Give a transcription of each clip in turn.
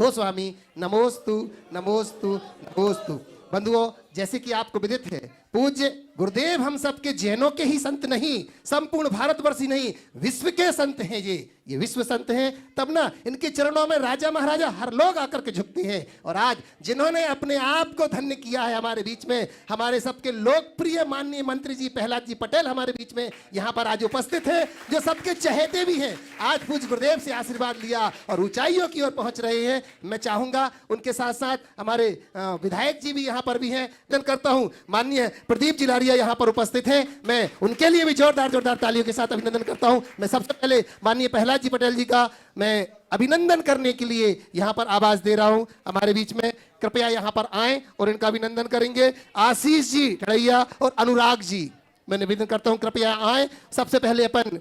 गोस्वामी नमोस्तु नमोस्तु नमोस्तु। बंधुओं, जैसे कि आपको विदित है, पूज्य गुरुदेव हम सब के जैनों के ही संत नहीं, संपूर्ण भारतवर्ष ही नहीं, विश्व के संत हैं। ये विश्व संत हैं, तब ना इनके चरणों में राजा महाराजा हर लोग आकर के झुकते हैं। और आज जिन्होंने अपने आप को धन्य किया है हमारे बीच में, हमारे सबके लोकप्रिय माननीय मंत्री जी प्रहलाद जी पटेल हमारे बीच में यहाँ पर आज उपस्थित है, जो सबके चहेते भी हैं। आज पूज्य गुरुदेव से आशीर्वाद लिया और ऊंचाइयों की ओर पहुंच रहे हैं। मैं चाहूंगा उनके साथ साथ हमारे विधायक जी भी यहाँ पर भी हैं। धन्यवाद करता हूं, माननीय प्रदीप जी लारिया यहाँ पर उपस्थित हैं। मैं उनके लिए भी जोरदार तालियों के साथ अभिनंदन करता हूं। मैं सबसे पहले माननीय प्रहलाद जी पटेल जी का मैं अभिनंदन करने के लिए यहाँ पर आवाज दे रहा हूं हमारे बीच में। कृपया यहाँ पर आए और इनका अभिनंदन करेंगे। आशीष जी टड़ैया और अनुराग जी, मैं निवेदन करता हूं कृपया आए। सबसे पहले अपन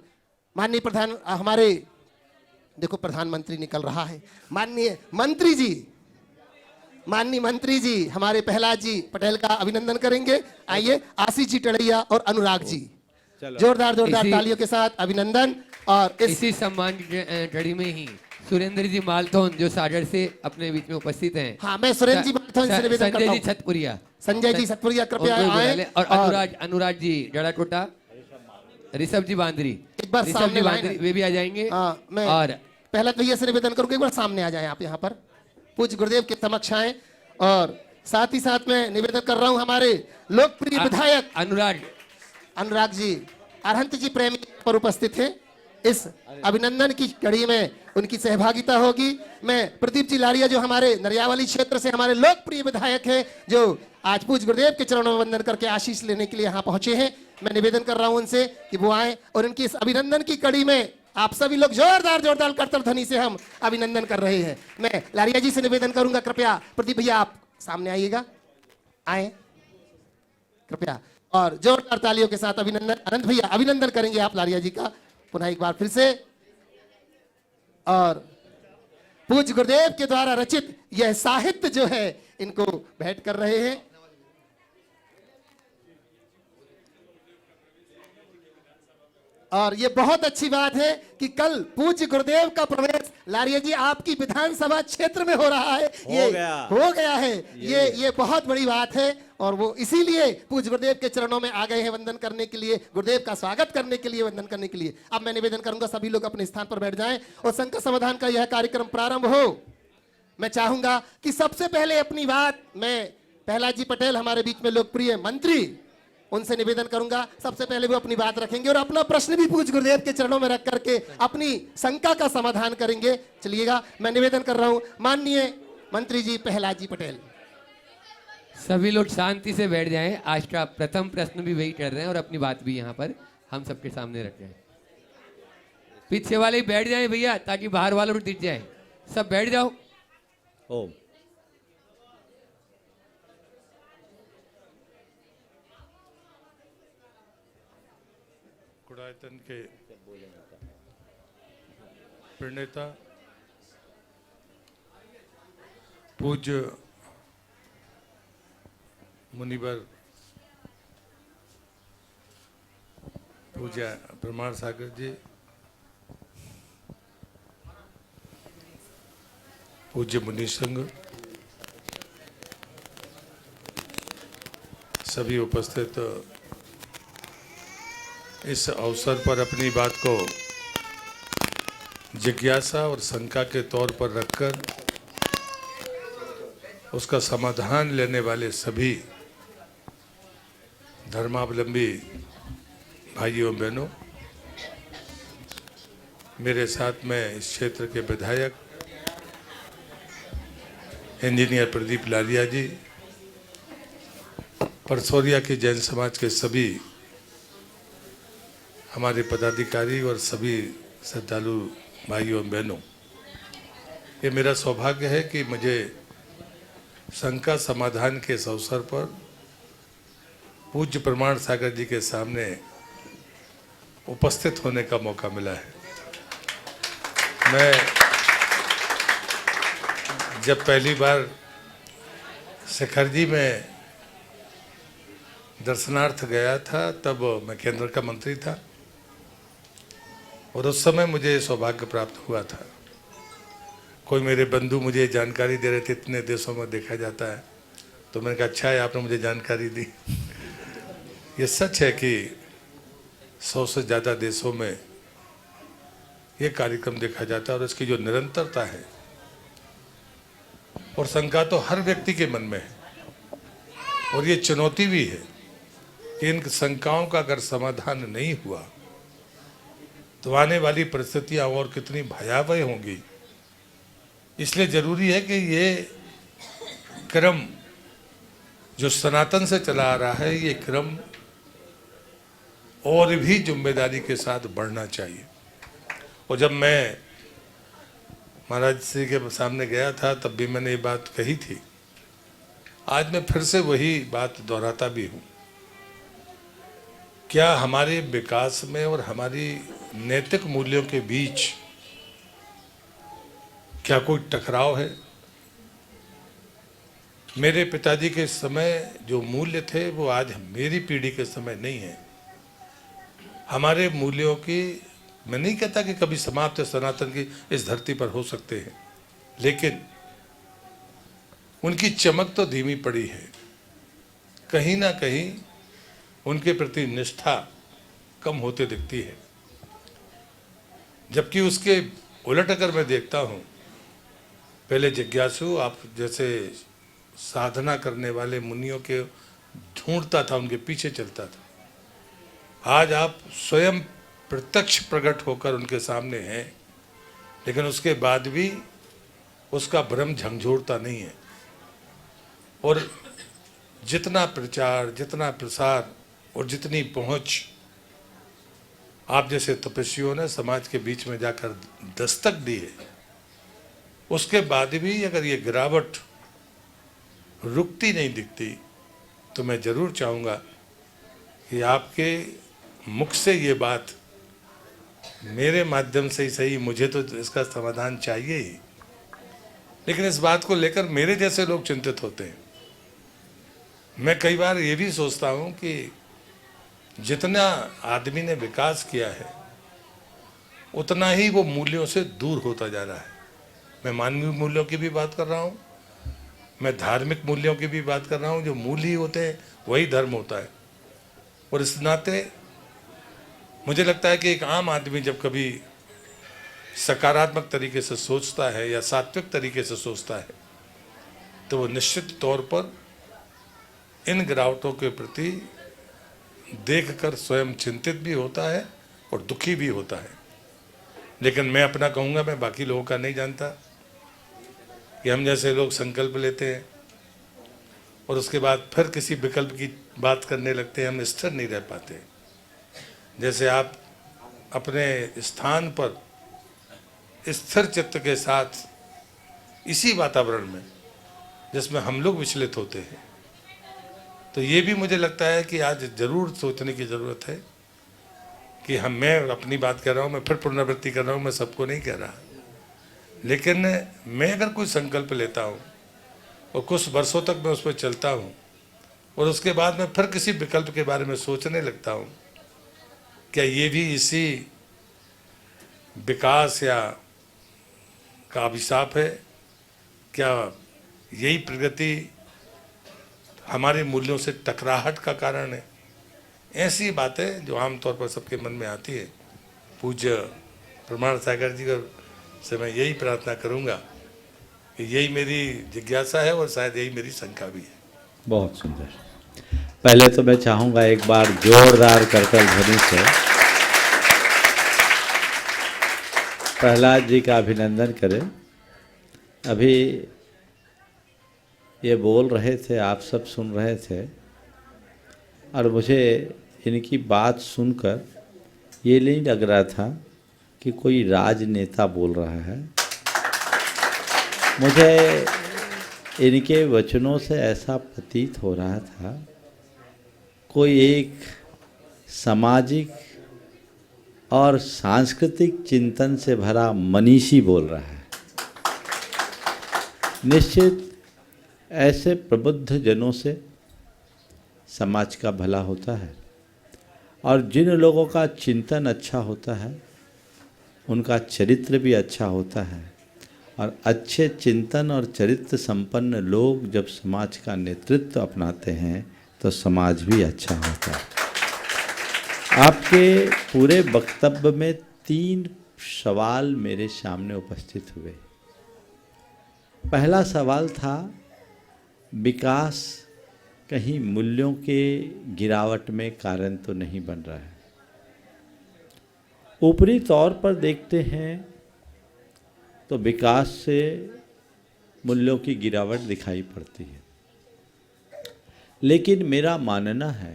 माननीय प्रधान, हमारे देखो प्रधानमंत्री निकल रहा है, माननीय मंत्री जी हमारे प्रहलाद जी पटेल का अभिनंदन करेंगे। आइए आशीष जी टड़ैया और अनुराग जी, जोरदार तालियों के साथ अभिनंदन। और इसी सम्मान की कड़ी में ही सुरेंद्र जी मालथोन जो सागर से अपने बीच में उपस्थित हैं। हाँ, मैं सुरेंद्र जी मालथोन से निवेदन करता हूं। संजय जी छतपुरिया कृपया आए। और अनुराग जी जड़ाकोटा, ऋषभ जी बांदरी, एक बार सामने वे भी आ जाएंगे। मैं और पहला भैया से निवेदन करूंगा, एक बार सामने आ जाए आप यहाँ पर, पूज्य गुरुदेव के समक्ष आए। और साथ ही साथ में निवेदन कर रहा हूं हमारे लोकप्रिय विधायक अनुराग जी अरहंत जी प्रेमी पर उपस्थित हैं। इस अभिनंदन की कड़ी में उनकी सहभागिता होगी। मैं प्रदीप जी लारिया जो हमारे नरियावाली क्षेत्र से हमारे लोकप्रिय विधायक हैं, जो आज पूज्य गुरुदेव के चरणों में वंदन करके आशीष लेने के लिए यहाँ पहुंचे हैं, मैं निवेदन कर रहा हूं उनसे कि वो आए और उनकी इस अभिनंदन की कड़ी में आप सभी लोग जोरदार करतल ध्वनि से हम अभिनंदन कर रहे हैं। मैं लारिया जी से निवेदन करूंगा, कृपया प्रदीप भैया आप सामने आइएगा, आए कृपया। और जोरदार तालियों के साथ अभिनंदन, अनंत भैया अभिनंदन करेंगे आप लारिया जी का पुनः एक बार फिर से। और पूज्य गुरुदेव के द्वारा रचित यह साहित्य जो है इनको भेंट कर रहे हैं। और ये बहुत अच्छी बात है कि कल पूज्य गुरुदेव का प्रवेश लारिया जी आपकी विधानसभा क्षेत्र में हो रहा है। हो गया है। ये बहुत बड़ी बात है। और वो इसीलिए पूज्य गुरुदेव के चरणों में आ गए हैं वंदन करने के लिए, गुरुदेव का स्वागत करने के लिए, वंदन करने के लिए। अब मैं निवेदन करूंगा सभी लोग अपने स्थान पर बैठ जाएं और संकट समाधान का यह कार्यक्रम प्रारंभ हो। मैं चाहूंगा कि सबसे पहले अपनी बात मैं प्रहलाद जी पटेल हमारे बीच में लोकप्रिय मंत्री, उनसे निवेदन करूंगा सबसे पहले वो अपनी बात रखेंगे और अपना प्रश्न भी पूज्य गुरुदेव के चरणों में रख करके अपनी शंका का समाधान करेंगे। चलिएगा, मैं निवेदन कर रहा हूं माननीय मंत्री जी प्रहलाद जी पटेल। सभी लोग शांति से बैठ जाएं। आज का प्रथम प्रश्न भी वही कर रहे हैं और अपनी बात भी यहाँ पर हम सबके सामने रख रहे हैं। पीछे वाले ही बैठ जाएं भैया, ताकि बाहर वालों को दिख जाए। सब बैठ जाओ। ओम। कुड़ायतन के प्रणेता पूज्य मुनिवर पूज्य प्रमाण सागर जी, पूज्य मुनि संघ, सभी उपस्थित इस अवसर पर अपनी बात को जिज्ञासा और शंका के तौर पर रखकर उसका समाधान लेने वाले सभी धर्मावलंबी भाइयों एवं बहनों, मेरे साथ में इस क्षेत्र के विधायक इंजीनियर प्रदीप लारिया जी, परसौरिया के जैन समाज के सभी हमारे पदाधिकारी और सभी श्रद्धालु भाइयों एवं बहनों, ये मेरा सौभाग्य है कि मुझे शंका समाधान के इस अवसर पर पूज्य प्रमाण सागर जी के सामने उपस्थित होने का मौका मिला है। मैं जब पहली बार शिखरजी में दर्शनार्थ गया था तब मैं केंद्र का मंत्री था और उस समय मुझे सौभाग्य प्राप्त हुआ था। कोई मेरे बंधु मुझे जानकारी दे रहे थे इतने देशों में देखा जाता है, तो मैंने कहा अच्छा है आपने मुझे जानकारी दी। ये सच है कि 100 से ज़्यादा देशों में ये कार्यक्रम देखा जाता है और इसकी जो निरंतरता है और शंका तो हर व्यक्ति के मन में है, और ये चुनौती भी है कि इन शंकाओं का अगर समाधान नहीं हुआ तो आने वाली परिस्थितियां और कितनी भयावह होंगी। इसलिए जरूरी है कि ये क्रम जो सनातन से चला आ रहा है, ये क्रम और भी जिम्मेदारी के साथ बढ़ना चाहिए। और जब मैं महाराज श्री के सामने गया था तब भी मैंने ये बात कही थी, आज मैं फिर से वही बात दोहराता भी हूँ। क्या हमारे विकास में और हमारी नैतिक मूल्यों के बीच क्या कोई टकराव है? मेरे पिताजी के समय जो मूल्य थे वो आज मेरी पीढ़ी के समय नहीं है। हमारे मूल्यों की, मैं नहीं कहता कि कभी समाप्त सनातन की इस धरती पर हो सकते हैं, लेकिन उनकी चमक तो धीमी पड़ी है। कहीं ना कहीं उनके प्रति निष्ठा कम होते दिखती है। जबकि उसके उलट अगर मैं देखता हूँ, पहले जिज्ञासु आप जैसे साधना करने वाले मुनियों के ढूंढता था, उनके पीछे चलता था। आज आप स्वयं प्रत्यक्ष प्रकट होकर उनके सामने हैं, लेकिन उसके बाद भी उसका भ्रम झंझोड़ता नहीं है। और जितना प्रचार, जितना प्रसार और जितनी पहुंच आप जैसे तपस्वियों ने समाज के बीच में जाकर दस्तक दी है, उसके बाद भी अगर ये गिरावट रुकती नहीं दिखती, तो मैं जरूर चाहूँगा कि आपके मुख से ये बात मेरे माध्यम से ही सही, मुझे तो इसका समाधान चाहिए ही, लेकिन इस बात को लेकर मेरे जैसे लोग चिंतित होते हैं। मैं कई बार ये भी सोचता हूँ कि जितना आदमी ने विकास किया है उतना ही वो मूल्यों से दूर होता जा रहा है। मैं मानवीय मूल्यों की भी बात कर रहा हूँ, मैं धार्मिक मूल्यों की भी बात कर रहा हूँ। जो मूल्य ही होते हैं वही धर्म होता है। और इस नाते मुझे लगता है कि एक आम आदमी जब कभी सकारात्मक तरीके से सोचता है या सात्विक तरीके से सोचता है, तो वो निश्चित तौर पर इन गिरावटों के प्रति देखकर स्वयं चिंतित भी होता है और दुखी भी होता है। लेकिन मैं अपना कहूँगा, मैं बाकी लोगों का नहीं जानता, कि हम जैसे लोग संकल्प लेते हैं और उसके बाद फिर किसी विकल्प की बात करने लगते हैं, हम स्थिर नहीं रह पाते। जैसे आप अपने स्थान पर स्थिर चित्त के साथ इसी वातावरण में जिसमें हम लोग विचलित होते हैं, तो ये भी मुझे लगता है कि आज जरूर सोचने की ज़रूरत है कि मैं अपनी बात कर रहा हूँ, मैं फिर पुनरावृत्ति कर रहा हूँ, मैं सबको नहीं कह रहा, लेकिन मैं अगर कोई संकल्प लेता हूँ और कुछ वर्षों तक मैं उस पर चलता हूँ और उसके बाद मैं फिर किसी विकल्प के बारे में सोचने लगता हूँ, क्या ये भी इसी विकास या का अभिशाप है? क्या यही प्रगति हमारे मूल्यों से टकराहट का कारण है? ऐसी बातें जो आमतौर पर सबके मन में आती है। पूज्य प्रमाण सागर जी से मैं यही प्रार्थना करूंगा कि यही मेरी जिज्ञासा है और शायद यही मेरी शंका भी है। बहुत सुंदर। पहले तो मैं चाहूँगा एक बार जोरदार करतल ध्वनि से प्रहलाद जी का अभिनंदन करें। अभी ये बोल रहे थे, आप सब सुन रहे थे, और मुझे इनकी बात सुनकर ये नहीं लग रहा था कि कोई राजनेता बोल रहा है। मुझे इनके वचनों से ऐसा प्रतीत हो रहा था कोई एक सामाजिक और सांस्कृतिक चिंतन से भरा मनीषी बोल रहा है। निश्चित ऐसे प्रबुद्ध जनों से समाज का भला होता है, और जिन लोगों का चिंतन अच्छा होता है उनका चरित्र भी अच्छा होता है, और अच्छे चिंतन और चरित्र संपन्न लोग जब समाज का नेतृत्व अपनाते हैं तो समाज भी अच्छा होता है। आपके पूरे वक्तव्य में 3 सवाल मेरे सामने उपस्थित हुए। पहला सवाल था, विकास कहीं मूल्यों के गिरावट में कारण तो नहीं बन रहा है। ऊपरी तौर पर देखते हैं तो विकास से मूल्यों की गिरावट दिखाई पड़ती है, लेकिन मेरा मानना है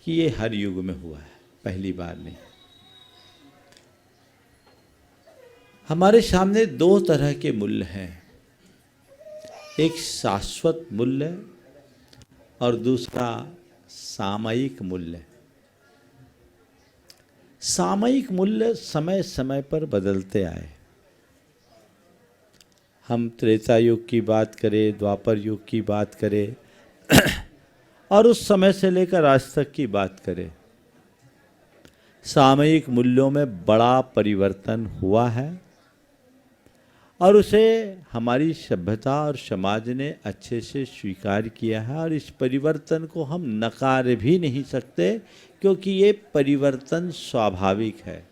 कि ये हर युग में हुआ है, पहली बार नहीं। हमारे सामने 2 तरह के मूल्य हैं, एक शाश्वत मूल्य और दूसरा सामयिक मूल्य। सामयिक मूल्य समय समय पर बदलते आए। हम त्रेता युग की बात करें, द्वापर युग की बात करें और उस समय से लेकर आज तक की बात करें, सामयिक मूल्यों में बड़ा परिवर्तन हुआ है और उसे हमारी सभ्यता और समाज ने अच्छे से स्वीकार किया है। और इस परिवर्तन को हम नकार भी नहीं सकते, क्योंकि ये परिवर्तन स्वाभाविक है।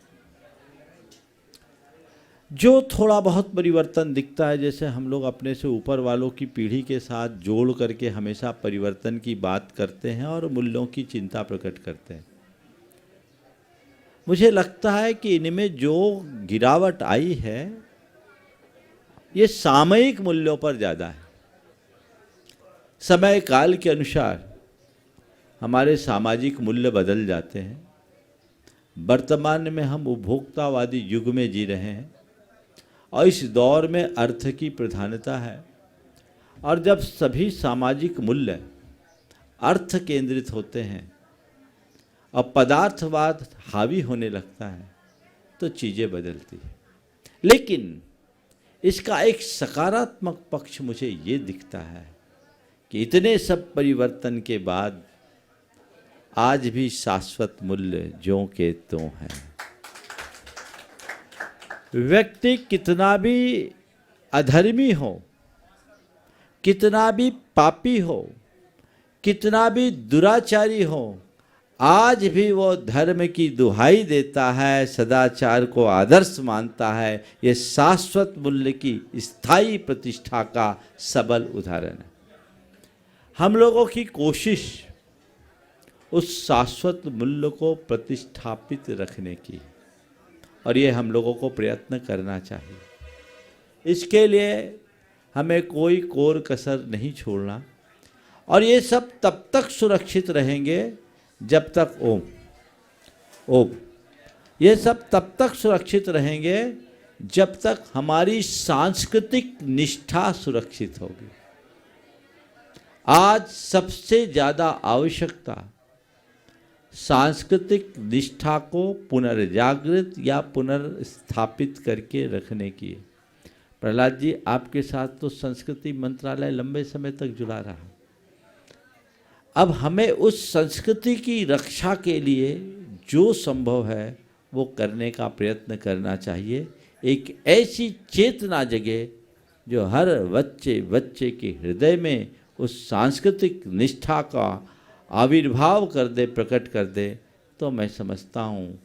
जो थोड़ा बहुत परिवर्तन दिखता है, जैसे हम लोग अपने से ऊपर वालों की पीढ़ी के साथ जोड़ करके हमेशा परिवर्तन की बात करते हैं और मूल्यों की चिंता प्रकट करते हैं, मुझे लगता है कि इनमें जो गिरावट आई है ये सामयिक मूल्यों पर ज़्यादा है। समय काल के अनुसार हमारे सामाजिक मूल्य बदल जाते हैं। वर्तमान में हम उपभोक्तावादी युग में जी रहे हैं और इस दौर में अर्थ की प्रधानता है, और जब सभी सामाजिक मूल्य अर्थ केंद्रित होते हैं और पदार्थवाद हावी होने लगता है तो चीज़ें बदलती हैं। लेकिन इसका एक सकारात्मक पक्ष मुझे ये दिखता है कि इतने सब परिवर्तन के बाद आज भी शाश्वत मूल्य ज्यों के त्यों हैं। व्यक्ति कितना भी अधर्मी हो, कितना भी पापी हो, कितना भी दुराचारी हो, आज भी वो धर्म की दुहाई देता है, सदाचार को आदर्श मानता है। ये शाश्वत मूल्य की स्थायी प्रतिष्ठा का सबल उदाहरण है। हम लोगों की कोशिश उस शाश्वत मूल्य को प्रतिष्ठापित रखने की, और ये हम लोगों को प्रयत्न करना चाहिए। इसके लिए हमें कोई कोर कसर नहीं छोड़ना, और ये सब तब तक सुरक्षित रहेंगे जब तक ओम ये सब तब तक सुरक्षित रहेंगे जब तक हमारी सांस्कृतिक निष्ठा सुरक्षित होगी। आज सबसे ज़्यादा आवश्यकता सांस्कृतिक निष्ठा को पुनर्जागृत या पुनर्स्थापित करके रखने की है। प्रहलाद जी, आपके साथ तो संस्कृति मंत्रालय लंबे समय तक जुड़ा रहा। अब हमें उस संस्कृति की रक्षा के लिए जो संभव है वो करने का प्रयत्न करना चाहिए। एक ऐसी चेतना जगे जो हर बच्चे के हृदय में उस सांस्कृतिक निष्ठा का आविर्भाव कर दे, प्रकट कर दे, तो मैं समझता हूँ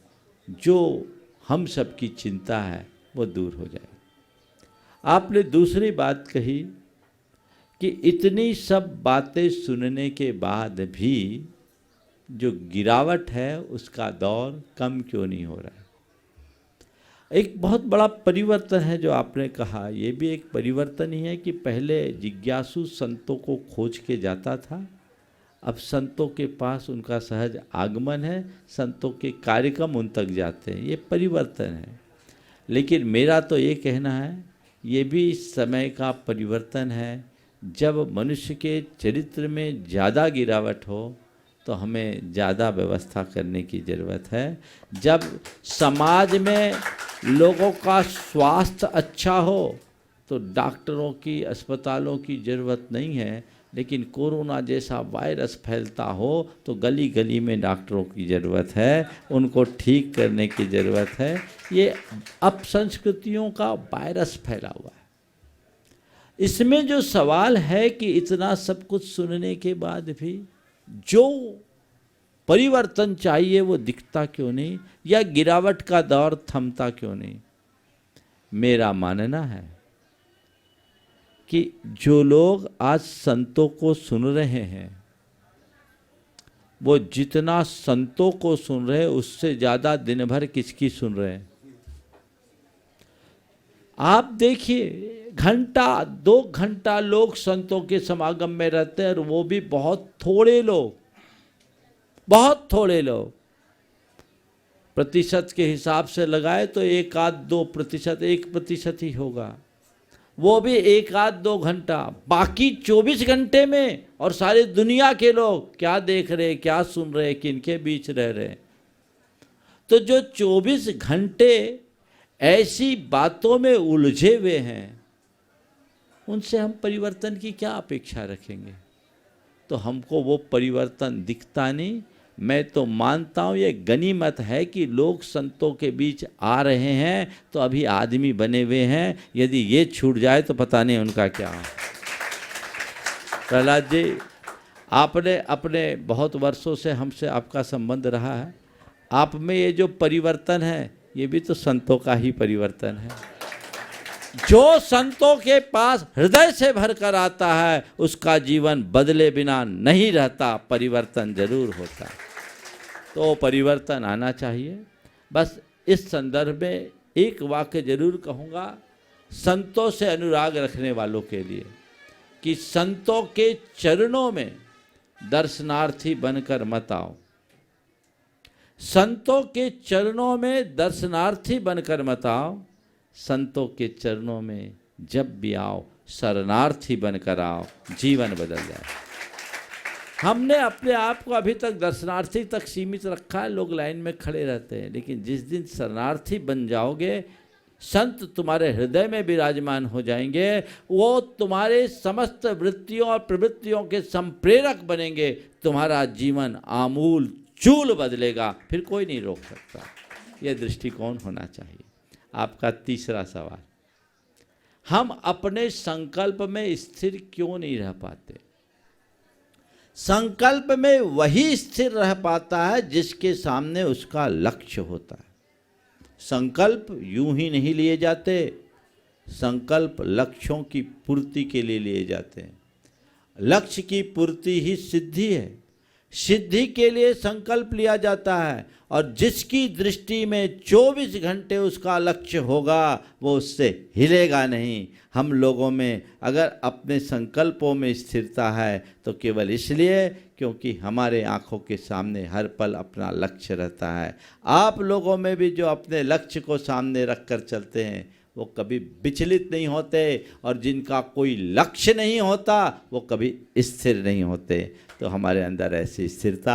जो हम सब की चिंता है वो दूर हो जाए। आपने दूसरी बात कही कि इतनी सब बातें सुनने के बाद भी जो गिरावट है उसका दौर कम क्यों नहीं हो रहा है। एक बहुत बड़ा परिवर्तन है जो आपने कहा, ये भी एक परिवर्तन ही है कि पहले जिज्ञासु संतों को खोज के जाता था, अब संतों के पास उनका सहज आगमन है, संतों के कार्यक्रम उन तक जाते हैं। ये परिवर्तन है। लेकिन मेरा तो ये कहना है, ये भी इस समय का परिवर्तन है। जब मनुष्य के चरित्र में ज़्यादा गिरावट हो तो हमें ज़्यादा व्यवस्था करने की ज़रूरत है। जब समाज में लोगों का स्वास्थ्य अच्छा हो तो डॉक्टरों की, अस्पतालों की ज़रूरत नहीं है। लेकिन कोरोना जैसा वायरस फैलता हो तो गली गली में डॉक्टरों की ज़रूरत है, उनको ठीक करने की ज़रूरत है। ये अपसंस्कृतियों का वायरस फैला हुआ है। इसमें जो सवाल है कि इतना सब कुछ सुनने के बाद भी जो परिवर्तन चाहिए वो दिखता क्यों नहीं, या गिरावट का दौर थमता क्यों नहीं। मेरा मानना है कि जो लोग आज संतों को सुन रहे हैं वो जितना संतों को सुन रहे हैं उससे ज़्यादा दिन भर किसकी सुन रहे हैं। आप देखिए, घंटा 2 घंटा लोग संतों के समागम में रहते हैं, और वो भी बहुत थोड़े लोग, बहुत थोड़े लोग। प्रतिशत के हिसाब से लगाए तो 1-2%, 1% ही होगा, वो भी 1-2 घंटा। बाकी 24 घंटे में और सारी दुनिया के लोग क्या देख रहे, क्या सुन रहे, किनके बीच रह रहे। तो जो 24 घंटे ऐसी बातों में उलझे हुए हैं, उनसे हम परिवर्तन की क्या अपेक्षा रखेंगे। तो हमको वो परिवर्तन दिखता नहीं। मैं तो मानता हूँ ये गनीमत है कि लोग संतों के बीच आ रहे हैं, तो अभी आदमी बने हुए हैं। यदि ये छूट जाए तो पता नहीं उनका क्या हो। प्रहलाद जी, आपने अपने बहुत वर्षों से हमसे आपका संबंध रहा है, आप में ये जो परिवर्तन है ये भी तो संतों का ही परिवर्तन है। जो संतों के पास हृदय से भरकर आता है उसका जीवन बदले बिना नहीं रहता, परिवर्तन जरूर होता है। तो परिवर्तन आना चाहिए। बस इस संदर्भ में एक वाक्य जरूर कहूँगा संतों से अनुराग रखने वालों के लिए, कि संतों के चरणों में दर्शनार्थी बनकर मत आओ। संतों के चरणों में दर्शनार्थी बनकर मत आओ, संतों के चरणों में जब भी आओ शरणार्थी बनकर आओ, जीवन बदल जाए। हमने अपने आप को अभी तक दर्शनार्थी तक सीमित रखा है, लोग लाइन में खड़े रहते हैं, लेकिन जिस दिन शरणार्थी बन जाओगे, संत तुम्हारे हृदय में विराजमान हो जाएंगे, वो तुम्हारे समस्त वृत्तियों और प्रवृत्तियों के संप्रेरक बनेंगे, तुम्हारा जीवन आमूल चूल बदलेगा, फिर कोई नहीं रोक सकता। यह दृष्टिकोण होना चाहिए। आपका तीसरा सवाल, हम अपने संकल्प में स्थिर क्यों नहीं रह पाते। संकल्प में वही स्थिर रह पाता है जिसके सामने उसका लक्ष्य होता है। संकल्प यूं ही नहीं लिए जाते, संकल्प लक्ष्यों की पूर्ति के लिए लिए जाते हैं। लक्ष्य की पूर्ति ही सिद्धि है। सिद्धि के लिए संकल्प लिया जाता है, और जिसकी दृष्टि में 24 घंटे उसका लक्ष्य होगा वो उससे हिलेगा नहीं। हम लोगों में अगर अपने संकल्पों में स्थिरता है तो केवल इसलिए क्योंकि हमारे आँखों के सामने हर पल अपना लक्ष्य रहता है। आप लोगों में भी जो अपने लक्ष्य को सामने रख कर चलते हैं वो कभी विचलित नहीं होते, और जिनका कोई लक्ष्य नहीं होता वो कभी स्थिर नहीं होते। तो हमारे अंदर ऐसी स्थिरता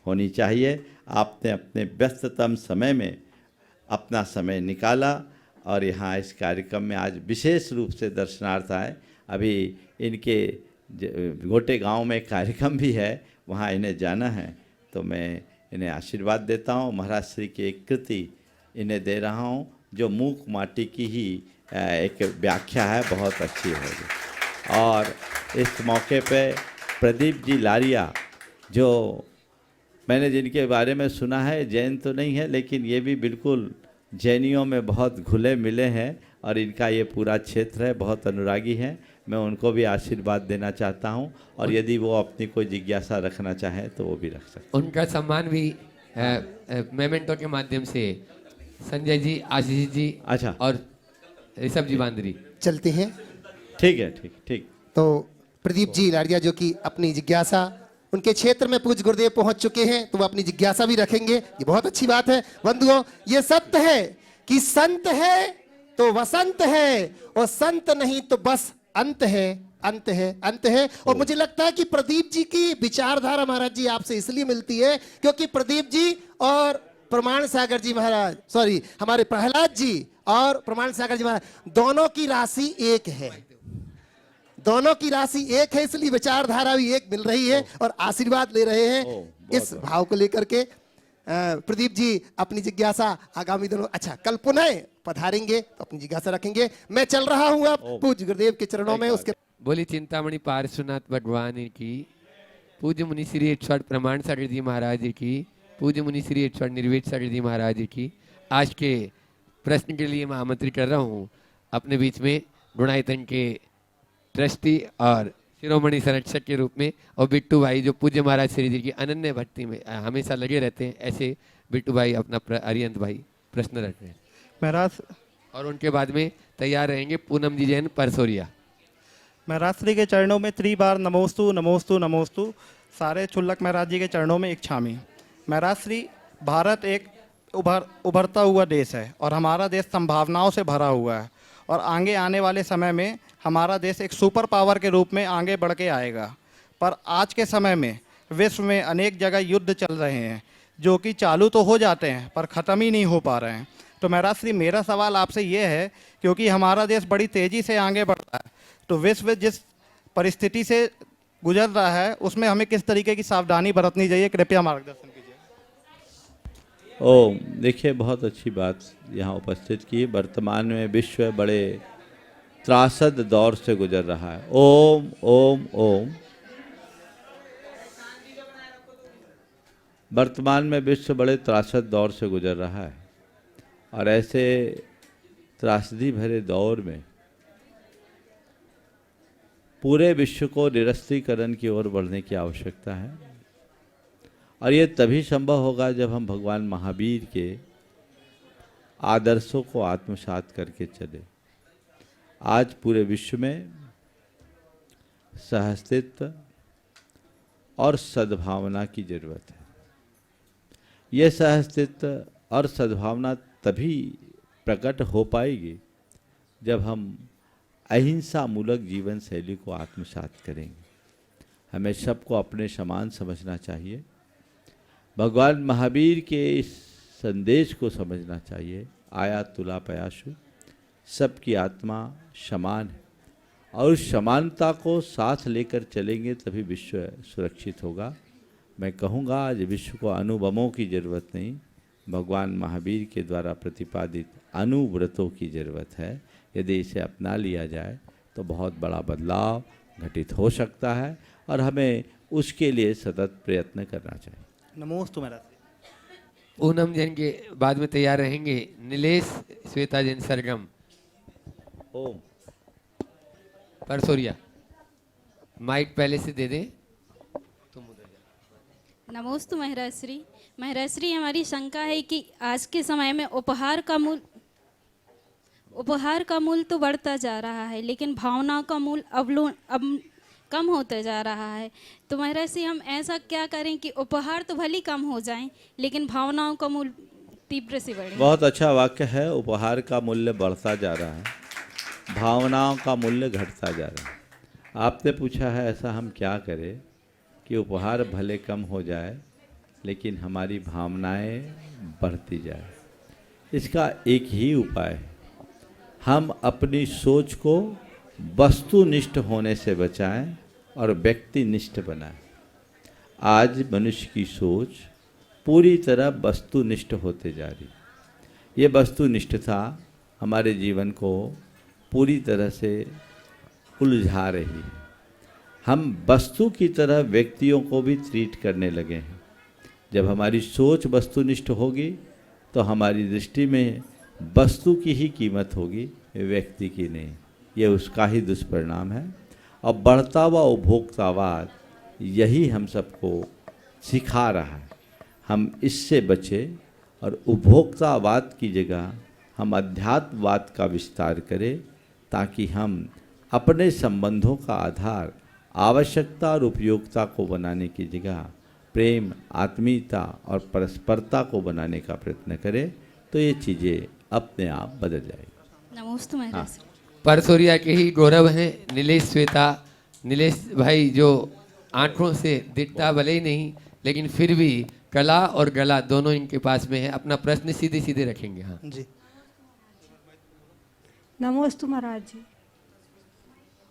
होनी चाहिए। आपने अपने व्यस्ततम समय में अपना समय निकाला और यहाँ इस कार्यक्रम में आज विशेष रूप से दर्शनार्थ आए। अभी इनके गोटे गांव में कार्यक्रम भी है, वहाँ इन्हें जाना है, तो मैं इन्हें आशीर्वाद देता हूँ। महाराज श्री की एक कृति इन्हें दे रहा हूँ जो मूक माटी की ही एक व्याख्या है, बहुत अच्छी होगी। और इस मौके पे प्रदीप जी लारिया, जो मैंने जिनके बारे में सुना है, जैन तो नहीं है लेकिन ये भी बिल्कुल जैनियों में बहुत घुले मिले हैं, और इनका ये पूरा क्षेत्र है, बहुत अनुरागी हैं। मैं उनको भी आशीर्वाद देना चाहता हूं, और यदि वो अपनी कोई जिज्ञासा रखना चाहें तो वो भी रख सकते हैं। उनका सम्मान भी मेमेंटो के माध्यम से संजय जी, आशीष जी, अच्छा, और ऋषभ जी बांदरी चलते हैं। ठीक है, ठीक। तो प्रदीप जी लारिया जो कि अपनी जिज्ञासा, उनके क्षेत्र में पूज्य गुरुदेव पहुंच चुके हैं, तो वो अपनी जिज्ञासा भी रखेंगे, ये बहुत अच्छी बात है। बंधुओं, ये सत्य है कि संत है तो वसंत है, और संत नहीं तो बस अंत है, अंत है, अंत है। और मुझे लगता है कि प्रदीप जी की विचारधारा महाराज जी आपसे इसलिए मिलती है क्योंकि प्रदीप जी और प्रमाण सागर जी महाराज, सॉरी, हमारे प्रहलाद जी और प्रमाण सागर जी महाराज, दोनों की राशि एक है। दोनों की राशि एक है, इसलिए विचारधारा भी एक मिल रही है और आशीर्वाद ले रहे हैं। बहुत इस भाव को लेकर के प्रदीप जी अपनी जिज्ञासा आगामी दिनों, अच्छा कल पुनः पधारेंगे तो अपनी जिज्ञासा रखेंगे। मैं चल रहा हूँ अब पूज्य गुरुदेव के चरणों में। उसके बोली चिंतामणि पार्श्वनाथ भगवान की, पूज्य मुनि श्री 108 प्रमाण सागर जी महाराज जी की, पूज्य मुनि श्री 108 निर्वेद सागर जी महाराज जी की। आज के प्रश्न के लिए मैं आमंत्रित कर रहा हूँ अपने बीच में गुणायतन के ट्रस्टी और शिरोमणि संरक्षक के रूप में, और बिट्टू भाई जो पूज्य महाराज श्री जी की अनन्य भक्ति में हमेशा लगे रहते हैं, ऐसे बिट्टू भाई अपना अरियंत भाई प्रश्न रख रहे हैं महाराज। और उनके बाद में तैयार रहेंगे पूनम जी जैन परसोरिया। महाराज श्री के चरणों में 3 बार नमोस्तु नमोस्तु नमोस्तु। सारे चुल्लक महाराज जी के चरणों में एक छामी। महाराज श्री, भारत एक उभरता हुआ देश है और हमारा देश संभावनाओं से भरा हुआ है, और आगे आने वाले समय में हमारा देश एक सुपर पावर के रूप में आगे बढ़ के आएगा। पर आज के समय में विश्व में अनेक जगह युद्ध चल रहे हैं, जो कि चालू तो हो जाते हैं पर ख़त्म ही नहीं हो पा रहे हैं। तो महाराज श्री, मेरा सवाल आपसे ये है, क्योंकि हमारा देश बड़ी तेज़ी से आगे बढ़ रहा है, तो विश्व जिस परिस्थिति से गुजर रहा है उसमें हमें किस तरीके की सावधानी बरतनी चाहिए, कृपया मार्गदर्शन कीजिए। देखिए, बहुत अच्छी बात यहाँ उपस्थित की। वर्तमान में विश्व बड़े त्रासद दौर से गुजर रहा है। ओम ओम ओम। वर्तमान में विश्व बड़े त्रासद दौर से गुजर रहा है, और ऐसे त्रासदी भरे दौर में पूरे विश्व को निरस्त्रीकरण की ओर बढ़ने की आवश्यकता है। और ये तभी संभव होगा जब हम भगवान महावीर के आदर्शों को आत्मसात करके चले। आज पूरे विश्व में सहअस्तित्व और सद्भावना की जरूरत है। यह सहअस्तित्व और सद्भावना तभी प्रकट हो पाएगी जब हम अहिंसा मूलक जीवन शैली को आत्मसात करेंगे। हमें सबको अपने समान समझना चाहिए। भगवान महावीर के इस संदेश को समझना चाहिए, आया तुला पयाशु, सबकी आत्मा समान है, और उस समानता को साथ लेकर चलेंगे तभी विश्व सुरक्षित होगा। मैं कहूँगा आज विश्व को अनुभवों की ज़रूरत नहीं, भगवान महावीर के द्वारा प्रतिपादित अनुव्रतों की ज़रूरत है। यदि इसे अपना लिया जाए तो बहुत बड़ा बदलाव घटित हो सकता है, और हमें उसके लिए सतत प्रयत्न करना चाहिए। नमोस्तु महाराज। पूनम जैन के बाद में तैयार रहेंगे नीलेश श्वेता जैन सरगम ओम। परसोरिया। माइक पहले से दे दें। नमोस्तु महाराज श्री। महाराज श्री, हमारी शंका है कि आज के समय में उपहार का मूल तो बढ़ता जा रहा है, लेकिन भावनाओं का मूल अब कम होता जा रहा है। तो महाराज श्री, हम ऐसा क्या करें कि उपहार तो भले कम हो जाएं, लेकिन भावनाओं का मूल तीव्र से बढ़े। बहुत अच्छा वाक्य है। उपहार का मूल्य बढ़ता जा रहा है, भावनाओं का मूल्य घटता जा रहा है। आपने पूछा है ऐसा हम क्या करें कि उपहार भले कम हो जाए लेकिन हमारी भावनाएं बढ़ती जाए। इसका एक ही उपाय है, हम अपनी सोच को वस्तुनिष्ठ होने से बचाएं और व्यक्तिनिष्ठ बनाएं। आज मनुष्य की सोच पूरी तरह वस्तुनिष्ठ होते जा रही। ये वस्तुनिष्ठता हमारे जीवन को पूरी तरह से उलझा रही है। हम वस्तु की तरह व्यक्तियों को भी ट्रीट करने लगे हैं। जब हमारी सोच वस्तुनिष्ठ होगी तो हमारी दृष्टि में वस्तु की ही कीमत होगी, व्यक्ति की नहीं। ये उसका ही दुष्परिणाम है। और बढ़ता हुआ उपभोक्तावाद यही हम सबको सिखा रहा है। हम इससे बचें और उपभोक्तावाद की जगह हम अध्यात्मवाद का विस्तार करें, ताकि हम अपने संबंधों का आधार आवश्यकता और उपयोगिता को बनाने की जगह प्रेम, आत्मीयता और परस्परता को बनाने का प्रयत्न करें। तो ये चीज़ें अपने आप बदल जाएगी। नमोस्तु महाराज श्री। परसोरिया के ही गौरव हैं नीलेश श्वेता। नीलेश भाई जो आंखों से दिखता भले ही नहीं, लेकिन फिर भी कला और गला दोनों इनके पास में है। अपना प्रश्न सीधे सीधे रखेंगे। हाँ जी। नमोस्तु महाराज जी।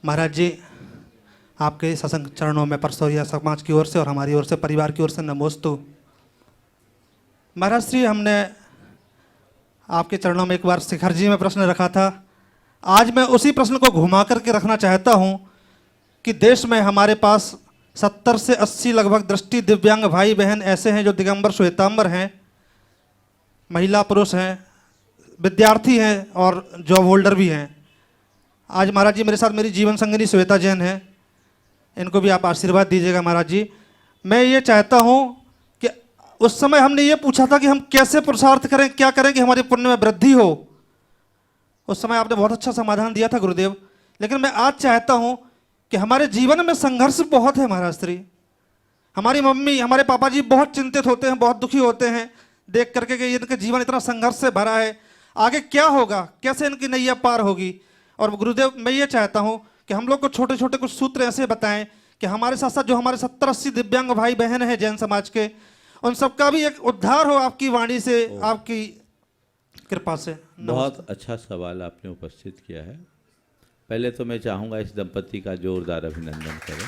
महाराज जी, आपके सत्संग चरणों में परसौरिया समाज की ओर से और हमारी ओर से, परिवार की ओर से नमोस्तु। महाराज श्री, हमने आपके चरणों में एक बार शिखर जी में प्रश्न रखा था। आज मैं उसी प्रश्न को घुमा करके रखना चाहता हूं कि देश में हमारे पास 70 से 80 लगभग दृष्टि दिव्यांग भाई बहन ऐसे हैं जो दिगंबर श्वेतांबर हैं, महिला पुरुष हैं, विद्यार्थी हैं और जॉब होल्डर भी हैं। आज महाराज जी मेरे साथ मेरी जीवन संगिनी श्वेता जैन है, इनको भी आप आशीर्वाद दीजिएगा महाराज जी। मैं ये चाहता हूँ कि उस समय हमने ये पूछा था कि हम कैसे पुरुषार्थ करें, क्या करें कि हमारे पुण्य में वृद्धि हो। उस समय आपने बहुत अच्छा समाधान दिया था गुरुदेव। लेकिन मैं आज चाहता हूँ कि हमारे जीवन में संघर्ष बहुत है महाराज श्री। हमारी मम्मी, हमारे पापा जी बहुत चिंतित होते हैं, बहुत दुखी होते हैं देख करके कि इनका जीवन इतना संघर्ष से भरा है, आगे क्या होगा, कैसे इनकी नैया पार होगी। और गुरुदेव मैं ये चाहता हूँ कि हम लोग को छोटे छोटे कुछ सूत्र ऐसे बताएं कि हमारे साथ साथ जो हमारे 70-80 दिव्यांग भाई बहन हैं जैन समाज के, उन सबका भी एक उद्धार हो आपकी वाणी से, आपकी कृपा से। बहुत अच्छा सवाल आपने उपस्थित किया है। पहले तो मैं चाहूँगा इस दंपति का जोरदार अभिनंदन करें।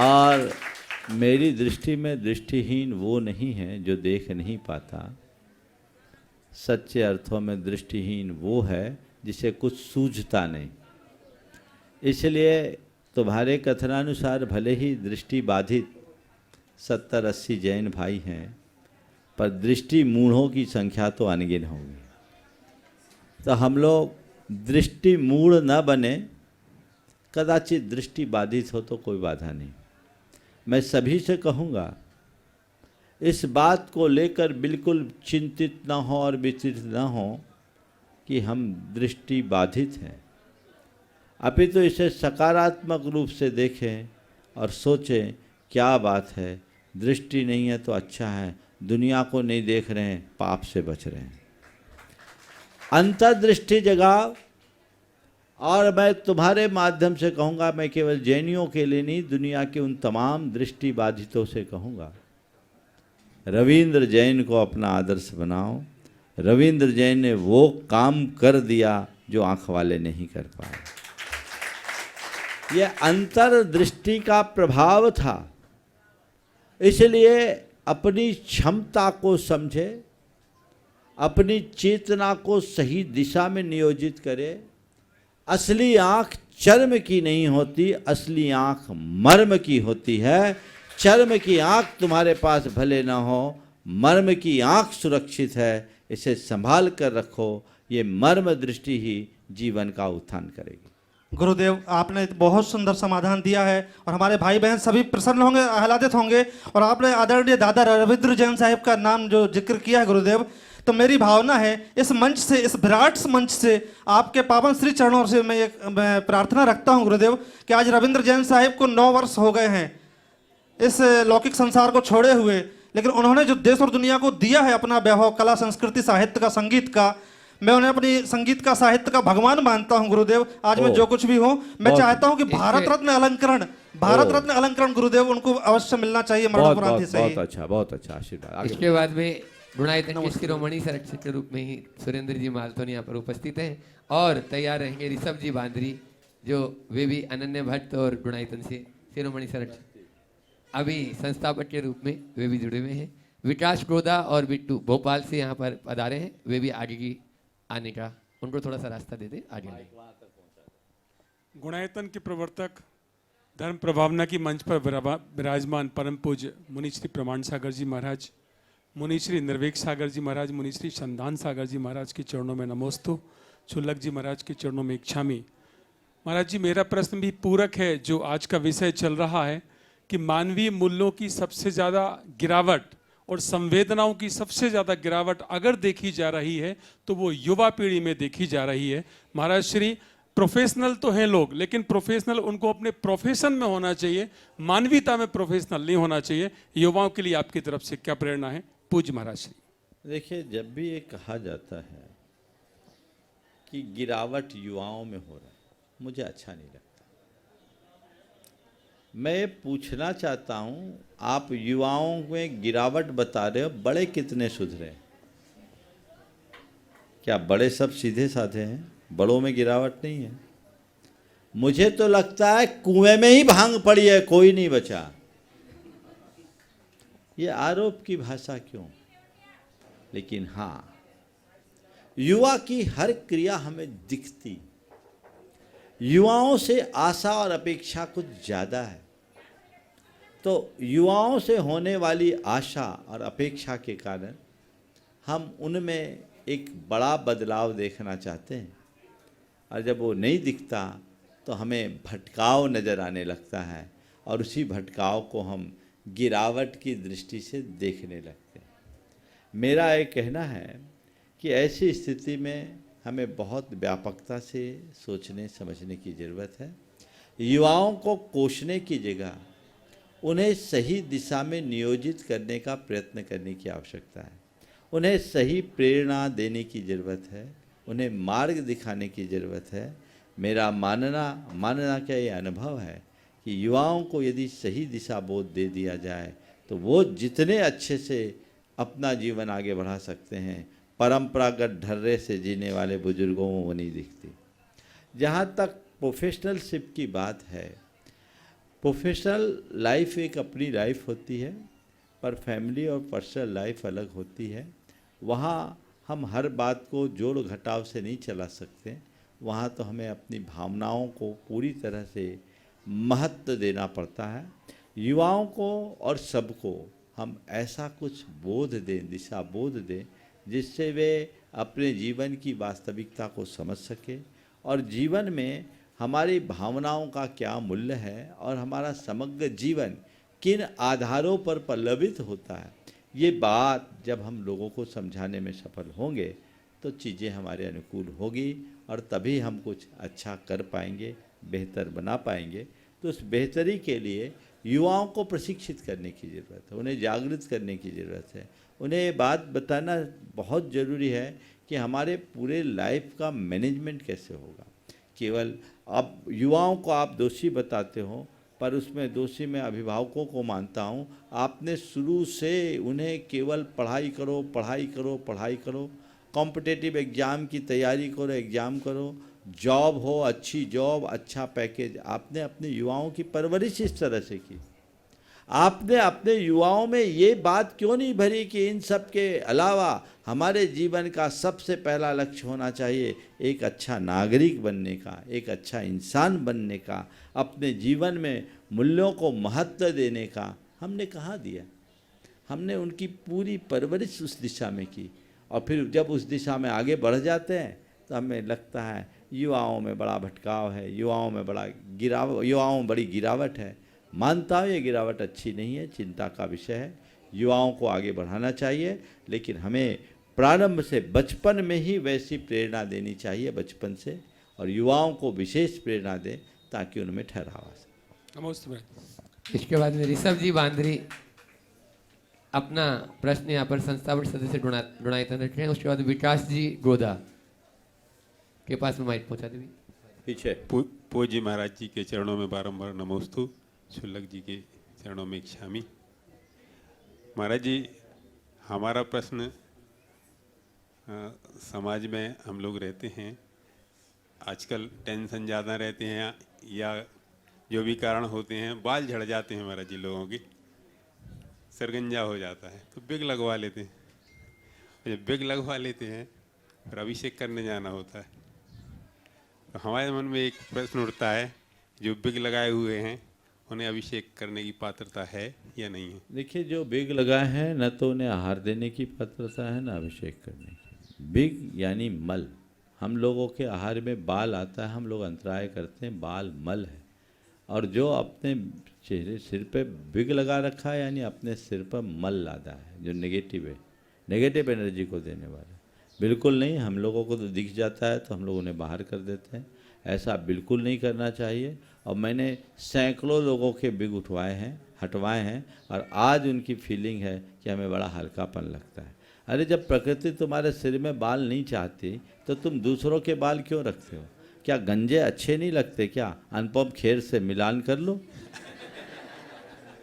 और मेरी दृष्टि में दृष्टिहीन वो नहीं है जो देख नहीं पाता, सच्चे अर्थों में दृष्टिहीन वो है जिसे कुछ सूझता नहीं। इसलिए तुम्हारे कथनानुसार भले ही दृष्टि बाधित 70-80 जैन भाई हैं, पर दृष्टि मूढ़ों की संख्या तो अनगिन होगी। तो हम लोग दृष्टि मूढ़ न बने, कदाचित दृष्टि बाधित हो तो कोई बाधा नहीं। मैं सभी से कहूँगा इस बात को लेकर बिल्कुल चिंतित न हो और विचलित न हो कि हम दृष्टि बाधित हैं, अभी तो इसे सकारात्मक रूप से देखें और सोचें क्या बात है, दृष्टि नहीं है तो अच्छा है, दुनिया को नहीं देख रहे हैं, पाप से बच रहे हैं। अंतर्दृष्टि जगाओ। और मैं तुम्हारे माध्यम से कहूँगा, मैं केवल जैनियों के लिए नहीं, दुनिया के उन तमाम दृष्टि बाधितों से कहूँगा, रविंद्र जैन को अपना आदर्श बनाओ। रविंद्र जैन ने वो काम कर दिया जो आँख वाले नहीं कर पाए। ये अंतर्दृष्टि का प्रभाव था। इसलिए अपनी क्षमता को समझे, अपनी चेतना को सही दिशा में नियोजित करे। असली आँख चर्म की नहीं होती, असली आँख मर्म की होती है। चर्म की आँख तुम्हारे पास भले ना हो, मर्म की आँख सुरक्षित है, इसे संभाल कर रखो। ये मर्म दृष्टि ही जीवन का उत्थान करेगी। गुरुदेव आपने बहुत सुंदर समाधान दिया है और हमारे भाई बहन सभी प्रसन्न होंगे, आह्लादित होंगे। और आपने आदरणीय दादा रविंद्र जैन साहिब का नाम जो जिक्र किया है गुरुदेव, तो मेरी भावना है इस मंच से, इस विराट मंच से आपके पावन श्री चरणों से मैं प्रार्थना रखता हूं गुरुदेव कि आज रविंद्र जैन साहिब को 9 वर्ष हो गए हैं इस लौकिक संसार को छोड़े हुए, लेकिन उन्होंने जो देश और दुनिया को दिया है अपना वैभव, कला, संस्कृति, साहित्य का, संगीत का, मैं उन्हें अपनी संगीत का, साहित्य का भगवान मानता हूं गुरुदेव। आज मैं जो कुछ भी हूं, मैं चाहता हूं कि भारत रत्न अलंकरण गुरुदेव उनको अवश्य मिलना चाहिए मरणोपरांत से। बहुत अच्छा आशीर्वाद। इसके बाद में गुणायतन के शिरोमणि संरक्षक के रूप में ही सुरेंद्र जी मालतोनी यहाँ पर उपस्थित हैं और तैयार रहेंगे ऋषभ जी बांदरी, जो वे भी अनन्य भट्ट और गुणायतन से शिरोमणि संरक्षक अभी संस्थापक के रूप में वे भी जुड़े हुए हैं। विकास क्रोधा और बिट्टू भोपाल से यहाँ पर पधारे हैं, वे भी आगे की आने का, उनको थोड़ा सा रास्ता दे दे आगे। गुणायतन के प्रवर्तक, धर्म प्रभावना की मंच पर विराजमान परम पूज्य मुनि श्री प्रमाण सागर जी महाराज, मुनि श्री निर्वेक सागर जी महाराज, मुनि श्री संधान सागर जी महाराज के चरणों में नमोस्तु। छुल्लक जी महाराज के चरणों में इच्छामी। महाराज जी, मेरा प्रश्न भी पूरक है जो आज का विषय चल रहा है कि मानवीय मूल्यों की सबसे ज़्यादा गिरावट और संवेदनाओं की सबसे ज़्यादा गिरावट अगर देखी जा रही है तो वो युवा पीढ़ी में देखी जा रही है। महाराज श्री, प्रोफेशनल तो हैं लोग, लेकिन प्रोफेशनल उनको अपने प्रोफेशन में होना चाहिए, मानवीयता में प्रोफेशनल नहीं होना चाहिए। युवाओं के लिए आपकी तरफ से क्या प्रेरणा है? पूज्य महाराज श्री। देखिए, जब भी ये कहा जाता है कि गिरावट युवाओं में हो रहा है, मुझे अच्छा नहीं लगता। मैं पूछना चाहता हूँ, आप युवाओं में गिरावट बता रहे हो, बड़े कितने सुधरे? क्या बड़े सब सीधे साधे हैं? बड़ों में गिरावट नहीं है। मुझे तो लगता है कुएं में ही भांग पड़ी है, कोई नहीं बचा। ये आरोप की भाषा क्यों? लेकिन हाँ, युवा की हर क्रिया हमें दिखती, युवाओं से आशा और अपेक्षा कुछ ज़्यादा है। तो युवाओं से होने वाली आशा और अपेक्षा के कारण हम उनमें एक बड़ा बदलाव देखना चाहते हैं, और जब वो नहीं दिखता तो हमें भटकाव नज़र आने लगता है, और उसी भटकाव को हम गिरावट की दृष्टि से देखने लगते हैं। मेरा ये कहना है कि ऐसी स्थिति में हमें बहुत व्यापकता से सोचने समझने की ज़रूरत है। युवाओं को कोसने की जगह उन्हें सही दिशा में नियोजित करने का प्रयत्न करने की आवश्यकता है। उन्हें सही प्रेरणा देने की ज़रूरत है, उन्हें मार्ग दिखाने की ज़रूरत है। मेरा मानना क्या ये अनुभव है कि युवाओं को यदि सही दिशा बोध दे दिया जाए तो वो जितने अच्छे से अपना जीवन आगे बढ़ा सकते हैं, परंपरागत ढर्रे से जीने वाले बुजुर्गों में वो नहीं दिखती। जहाँ तक प्रोफेशनलशिप की बात है, प्रोफेशनल लाइफ एक अपनी लाइफ होती है, पर फैमिली और पर्सनल लाइफ अलग होती है। वहाँ हम हर बात को जोड़ घटाव से नहीं चला सकते। वहाँ तो हमें अपनी भावनाओं को पूरी तरह से महत्व देना पड़ता है। युवाओं को और सबको हम ऐसा कुछ बोध दें, दिशा बोध दें, जिससे वे अपने जीवन की वास्तविकता को समझ सके और जीवन में हमारी भावनाओं का क्या मूल्य है और हमारा समग्र जीवन किन आधारों पर पल्लवित होता है। ये बात जब हम लोगों को समझाने में सफल होंगे तो चीज़ें हमारे अनुकूल होगी, और तभी हम कुछ अच्छा कर पाएंगे, बेहतर बना पाएंगे। तो उस बेहतरी के लिए युवाओं को प्रशिक्षित करने की ज़रूरत है, उन्हें जागृत करने की ज़रूरत है। उन्हें ये बात बताना बहुत ज़रूरी है कि हमारे पूरे लाइफ का मैनेजमेंट कैसे होगा। केवल अब युवाओं को आप दोषी बताते हो, पर उसमें दोषी मैं अभिभावकों को मानता हूँ। आपने शुरू से उन्हें केवल पढ़ाई करो, पढ़ाई करो, पढ़ाई करो, कॉम्पिटिटिव एग्ज़ाम की तैयारी करो, एग्ज़ाम करो, जॉब हो, अच्छी जॉब, अच्छा पैकेज। आपने अपने युवाओं की परवरिश इस तरह से की। आपने अपने युवाओं में ये बात क्यों नहीं भरी कि इन सब के अलावा हमारे जीवन का सबसे पहला लक्ष्य होना चाहिए एक अच्छा नागरिक बनने का, एक अच्छा इंसान बनने का, अपने जीवन में मूल्यों को महत्व देने का। हमने कहाँ दिया? हमने उनकी पूरी परवरिश उस दिशा में की, और फिर जब उस दिशा में आगे बढ़ जाते हैं तो हमें लगता है युवाओं में बड़ा भटकाव है, युवाओं में बड़ी गिरावट है। मानता हूँ ये गिरावट अच्छी नहीं है, चिंता का विषय है। युवाओं को आगे बढ़ाना चाहिए, लेकिन हमें प्रारंभ से बचपन में ही वैसी प्रेरणा देनी चाहिए, बचपन से, और युवाओं को विशेष प्रेरणा दें ताकि उनमें ठहराव आ सके। नमस्ते। इसके बाद में ऋषभ जी बांदरी अपना प्रश्न यहाँ पर संस्थापक सदस्य डोनायतन रखे हैं। उसके बाद विकास जी गोदा के पास में माइक पहुँचा देवी पीछे। पूज्य महाराज जी के चरणों में बारंबार नमोस्तु, शुल्लक जी के चरणों में क्षामी। महाराज जी, हमारा प्रश्न समाज में हम लोग रहते हैं, आजकल टेंशन ज़्यादा रहते हैं या जो भी कारण होते हैं, बाल झड़ जाते हैं महाराज जी लोगों की, सरगंजा हो जाता है, तो बिग लगवा लेते हैं। जब बिग लगवा लेते हैं फिर अभिषेक करने जाना होता है, तो हमारे मन में एक प्रश्न उठता है, जो बिग लगाए हुए हैं उन्हें अभिषेक करने की पात्रता है या नहीं है? देखिए, जो बिग लगाए हैं न तो उन्हें आहार देने की पात्रता है, न अभिषेक करने की। बिग यानी मल। हम लोगों के आहार में बाल आता है, हम लोग अंतराय करते हैं, बाल मल है। और जो अपने चेहरे सिर पे बिग लगा रखा है यानी अपने सिर पर मल लादा है, जो नेगेटिव है, नेगेटिव एनर्जी को देने वाला। बिल्कुल नहीं, हम लोगों को तो दिख जाता है तो हम लोग उन्हें बाहर कर देते हैं। ऐसा बिल्कुल नहीं करना चाहिए। और मैंने सैकड़ों लोगों के बिग हटवाए हैं, और आज उनकी फीलिंग है कि हमें बड़ा हल्कापन लगता है। अरे जब प्रकृति तुम्हारे सिर में बाल नहीं चाहती तो तुम दूसरों के बाल क्यों रखते हो? क्या गंजे अच्छे नहीं लगते क्या? अनुपम खेर से मिलान कर लो।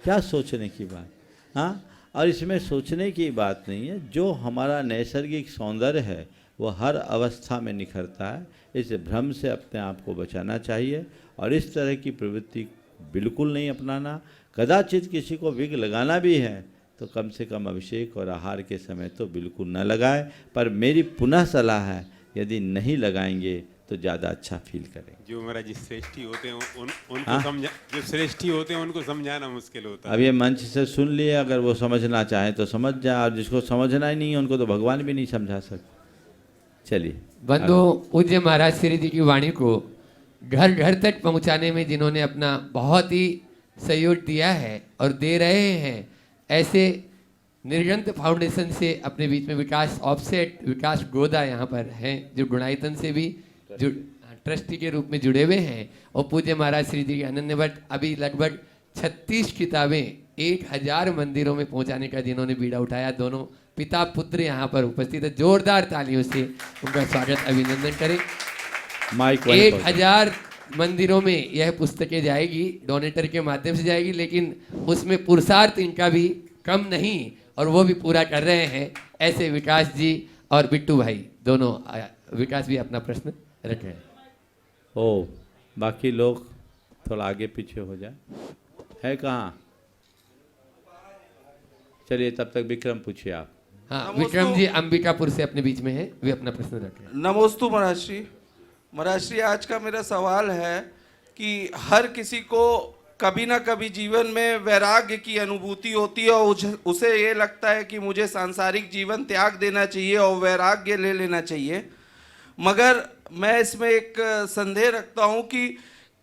क्या सोचने की बात। हाँ, और इसमें सोचने की बात नहीं है। जो हमारा नैसर्गिक सौंदर्य है वो हर अवस्था में निखरता है। इस भ्रम से अपने आप को बचाना चाहिए और इस तरह की प्रवृत्ति बिल्कुल नहीं अपनाना। कदाचित किसी को विघ्न लगाना भी है तो कम से कम अभिषेक और आहार के समय तो बिल्कुल न लगाए। पर मेरी पुनः सलाह है, यदि नहीं लगाएंगे तो ज़्यादा अच्छा फील करेंगे। जो महाराज जी श्रेष्ठी होते हैं उनको समझा, जो श्रेष्ठी होते हैं उनको समझाना मुश्किल होता है। अब ये मंच से सुन लिए, अगर वो समझना चाहें तो समझ जाए, और जिसको समझना ही नहीं है उनको तो भगवान भी नहीं समझा सकते। चलिए बंधु, पूज्य महाराज श्री जी की वाणी को घर घर तक पहुंचाने में जिन्होंने अपना बहुत ही सहयोग दिया है और दे रहे हैं, ऐसे निर्जंत फाउंडेशन से अपने बीच में विकास ऑफसेट, विकास गोदा यहाँ पर हैं, जो गुणायतन से भी ट्रस्टी के रूप में जुड़े हुए हैं। और पूज्य महाराज श्री जी अनन्य भट्ट अभी लगभग 36 किताबें 1000 मंदिरों में पहुंचाने का जिन्होंने बीड़ा उठाया, दोनों पिता पुत्र यहाँ पर उपस्थित है। जोरदार तालियों से उनका स्वागत अभिनंदन करें। माइक 1000 मंदिरों में यह पुस्तकें जाएगी, डोनेटर के माध्यम से जाएगी, लेकिन उसमें पुरुषार्थ इनका भी कम नहीं और वो भी पूरा कर रहे हैं। ऐसे विकास जी और बिट्टू भाई दोनों, विकास भी अपना प्रश्न रखे हैं। ओ, बाकी लोग थोड़ा आगे पीछे हो जाए। है कहाँ? चलिए तब तक विक्रम पूछिए आप। हाँ, विक्रम जी अंबिकापुर से अपने बीच में है, वे अपना प्रश्न रखें। नमोस्तु महाराज श्री। महाराज श्री, आज का मेरा सवाल है कि हर किसी को कभी ना कभी जीवन में वैराग्य की अनुभूति होती है और उसे ये लगता है कि मुझे सांसारिक जीवन त्याग देना चाहिए और वैराग्य ले लेना चाहिए। मगर मैं इसमें एक संदेह रखता हूँ कि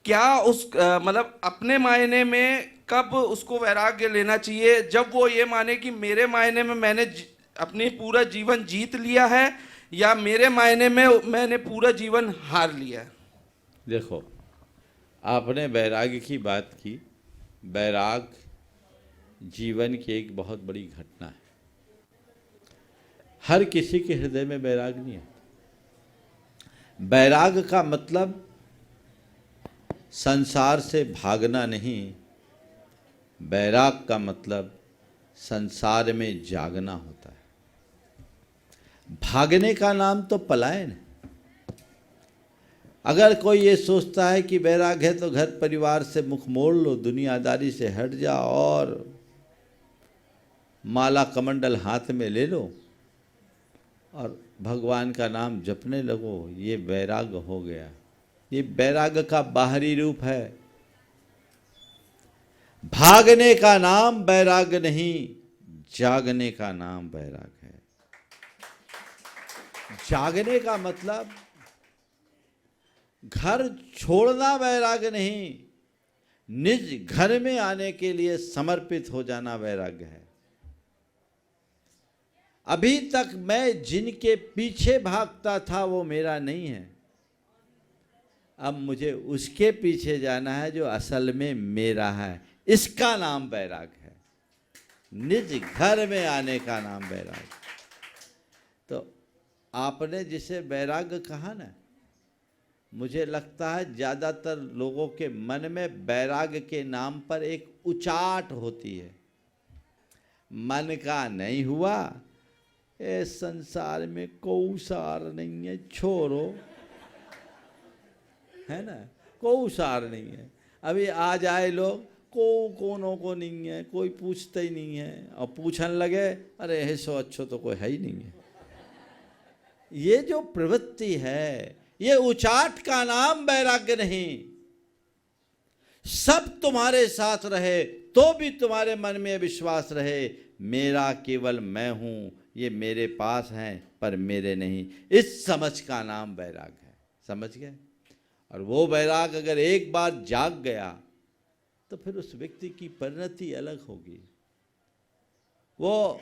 क्या मतलब अपने मायने में कब उसको वैराग्य लेना चाहिए, जब वो ये माने कि मेरे मायने में मैंने अपनी पूरा जीवन जीत लिया है, या मेरे मायने में मैंने पूरा जीवन हार लिया है। देखो, आपने वैराग्य की बात की। वैराग जीवन की एक बहुत बड़ी घटना है। हर किसी के हृदय में वैराग नहीं है। वैराग का मतलब संसार से भागना नहीं, वैराग का मतलब संसार में जागना होता है। भागने का नाम तो पलायन है। अगर कोई ये सोचता है कि वैराग है तो घर परिवार से मुख मोड़ लो, दुनियादारी से हट जाओ और माला कमंडल हाथ में ले लो और भगवान का नाम जपने लगो, ये वैराग हो गया। ये वैराग का बाहरी रूप है। भागने का नाम वैराग नहीं, जागने का नाम वैराग है। जागने का मतलब घर छोड़ना वैराग नहीं, निज घर में आने के लिए समर्पित हो जाना वैराग्य है। अभी तक मैं जिनके पीछे भागता था वो मेरा नहीं है, अब मुझे उसके पीछे जाना है जो असल में मेरा है। इसका नाम वैराग है। निज घर में आने का नाम वैराग। तो आपने जिसे वैराग्य कहा ना, मुझे लगता है ज़्यादातर लोगों के मन में वैराग्य के नाम पर एक उचाट होती है। मन का नहीं हुआ, ए संसार में कोई सार नहीं है, छोड़ो, है ना, कोई सार नहीं है। अभी आ जाए लोग, कोनों को नहीं है, कोई पूछते ही नहीं है, और पूछने लगे अरे ऐसो अच्छो तो कोई है ही नहीं है। ये जो प्रवृत्ति है, ये उचाट का नाम वैराग्य नहीं। सब तुम्हारे साथ रहे तो भी तुम्हारे मन में विश्वास रहे, मेरा केवल मैं हूं, ये मेरे पास हैं पर मेरे नहीं। इस समझ का नाम वैराग है। समझ गए? और वो वैराग अगर एक बार जाग गया तो फिर उस व्यक्ति की परिणति अलग होगी। वो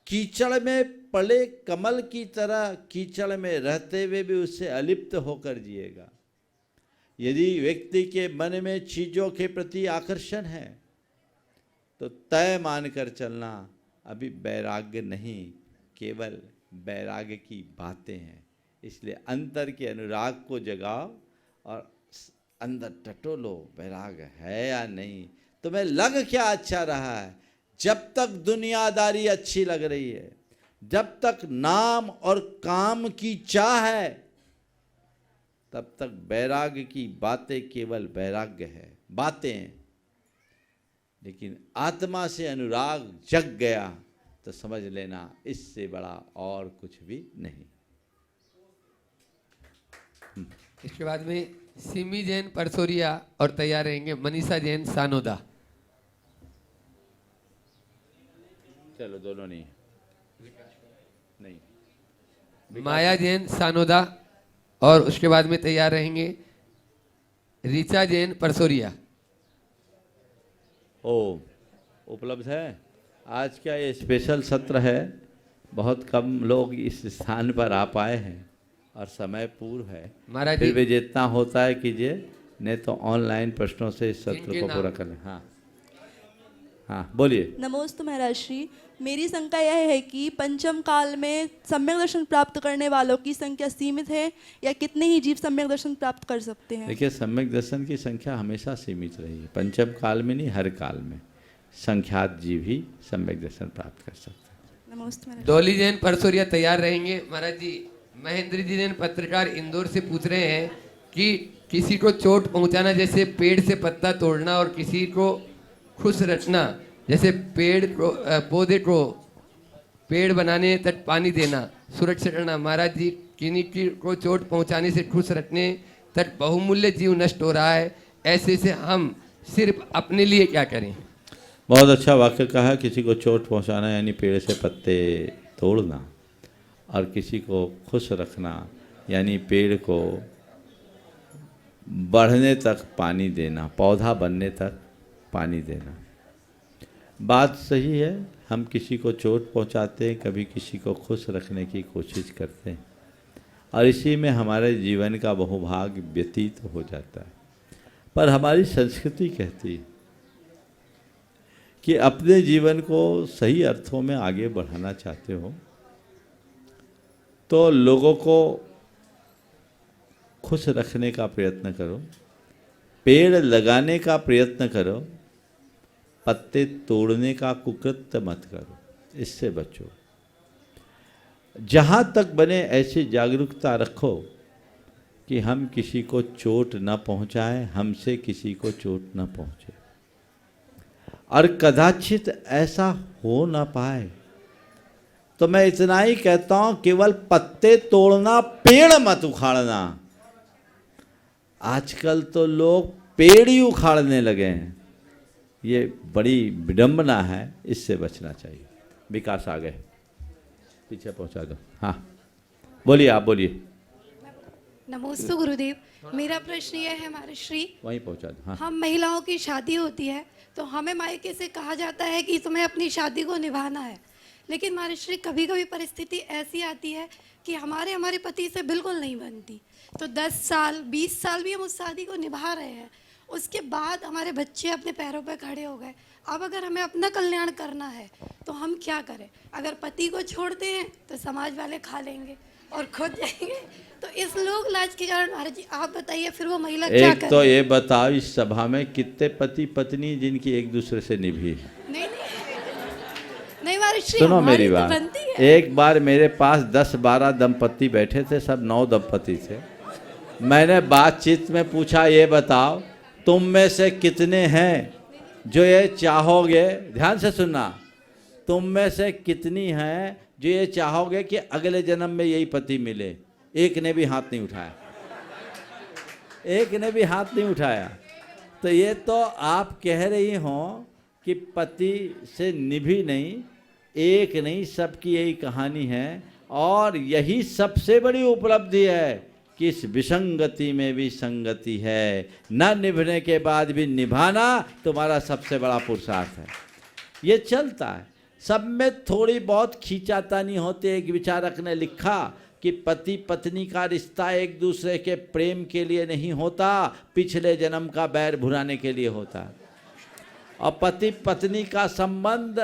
कीचड़ में पड़े कमल की तरह कीचड़ में रहते हुए भी उससे अलिप्त होकर जिएगा। यदि व्यक्ति के मन में चीज़ों के प्रति आकर्षण है तो तय मानकर चलना अभी वैराग्य नहीं, केवल वैराग्य की बातें हैं। इसलिए अंतर के अनुराग को जगाओ और अंदर टटोलो, वैराग है या नहीं, तुम्हें लग क्या अच्छा रहा है। जब तक दुनियादारी अच्छी लग रही है, जब तक नाम और काम की चाह है तब तक वैराग्य की बातें केवल वैराग्य है, बातें हैं। लेकिन आत्मा से अनुराग जग गया तो समझ लेना इससे बड़ा और कुछ भी नहीं। इसके बाद में सिमी जैन परसोरिया और तैयार रहेंगे मनीषा जैन सानोदा। चलो दोनों नहीं, माया जैन सानोदा और उसके बाद में तैयार रहेंगे ऋचा जैन परसोरिया। ओ उपलब्ध है। आज का ये स्पेशल सत्र है, बहुत कम लोग इस स्थान पर आ पाए हैं और समय पूर्व है। महाराज फिर जी भी जितना होता है कीजिए, नहीं तो ऑनलाइन प्रश्नों से इस सत्र जिनके को नाम- पूरा कर लें। हाँ हाँ बोलिए। नमोस्तु महाराज श्री। मेरी शंका यह है कि पंचम काल में सम्यक दर्शन प्राप्त करने वालों की संख्या सीमित है या कितने ही जीव सम्यक दर्शन प्राप्त कर सकते हैं? देखिए, सम्यक दर्शन की संख्या हमेशा सीमित रही है, पंचम काल में नहीं, हर काल में संख्यात जीव ही सम्यक दर्शन प्राप्त कर सकते हैं। नमोस्तु महाराज। डोली जैन परसोरिया तैयार रहेंगे। महाराज जी महेंद्र जी जैन पत्रकार इंदौर से पूछ रहे हैं कि किसी को चोट पहुंचाना जैसे पेड़ से पत्ता तोड़ना और किसी को खुश रखना जैसे पेड़ को पौधे को पेड़ बनाने तक पानी देना, सुरक्षा करना। महाराज जी किन्हीं को चोट पहुंचाने से खुश रखने तक बहुमूल्य जीव नष्ट हो रहा है, ऐसे से हम सिर्फ अपने लिए क्या करें? बहुत अच्छा वाक्य कहा। किसी को चोट पहुंचाना यानी पेड़ से पत्ते तोड़ना, और किसी को खुश रखना यानी पेड़ को बढ़ने तक पानी देना, पौधा बनने तक पानी देना। बात सही है, हम किसी को चोट पहुंचाते हैं, कभी किसी को खुश रखने की कोशिश करते हैं, और इसी में हमारे जीवन का बहुभाग व्यतीत हो जाता है। पर हमारी संस्कृति कहती है कि अपने जीवन को सही अर्थों में आगे बढ़ाना चाहते हो तो लोगों को खुश रखने का प्रयत्न करो, पेड़ लगाने का प्रयत्न करो, पत्ते तोड़ने का कुकृत्य मत करो, इससे बचो। जहाँ तक बने ऐसी जागरूकता रखो कि हम किसी को चोट न पहुँचाएं, हमसे किसी को चोट न पहुँचे, और कदाचित ऐसा हो ना पाए तो मैं इतना ही कहता हूं, केवल पत्ते तोड़ना, पेड़ मत उखाड़ना। आजकल तो लोग पेड़ ही उखाड़ने लगे हैं, ये बड़ी विडंबना है, इससे बचना चाहिए। विकास आ गए, पीछे पहुंचा दो। हाँ बोलिए, आप बोलिए। नमोस्तु गुरुदेव। मेरा प्रश्न यह है हमारे श्री, वहीं पहुंचा दो। हाँ। हम महिलाओं की शादी होती है तो हमें मायके से कहा जाता है कि तुम्हें अपनी शादी को निभाना है, लेकिन हमारे श्री कभी कभी परिस्थिति ऐसी आती है कि हमारे पति से बिल्कुल नहीं बनती, तो 10 साल 20 साल भी हम उस शादी को निभा रहे हैं, उसके बाद हमारे बच्चे अपने पैरों पर खड़े हो गए। अब अगर हमें अपना कल्याण करना है तो हम क्या करें? अगर पति को छोड़ते हैं तो समाज वाले खा लेंगे और खुद जाएंगे, तो इस लोक लाज के कारण महाराज जी आप बताइए फिर वो महिला क्या करे? तो ये बताओ, इस सभा में कितने पति पत्नी जिनकी एक दूसरे से निभी? नहीं नहीं महाराज श्री, सुनो मेरी तो बात। बनती है। एक बार मेरे पास 10-12 दंपति बैठे थे, सब 9 दंपति थे। मैंने बातचीत में पूछा, ये बताओ तुम में से कितने हैं जो ये चाहोगे, ध्यान से सुनना, तुम में से कितनी हैं जो ये चाहोगे कि अगले जन्म में यही पति मिले? एक ने भी हाथ नहीं उठाया, एक ने भी हाथ नहीं उठाया। तो ये तो आप कह रही हो कि पति से निभी नहीं, एक नहीं, सबकी यही कहानी है, और यही सबसे बड़ी उपलब्धि है कि इस विसंगति में भी संगति है। न निभने के बाद भी निभाना तुम्हारा सबसे बड़ा पुरुषार्थ है। ये चलता है, सब में थोड़ी बहुत खींचातानी होती है। एक विचारक ने लिखा कि पति पत्नी का रिश्ता एक दूसरे के प्रेम के लिए नहीं होता, पिछले जन्म का बैर भुलाने के लिए होता है। और पति पत्नी का संबंध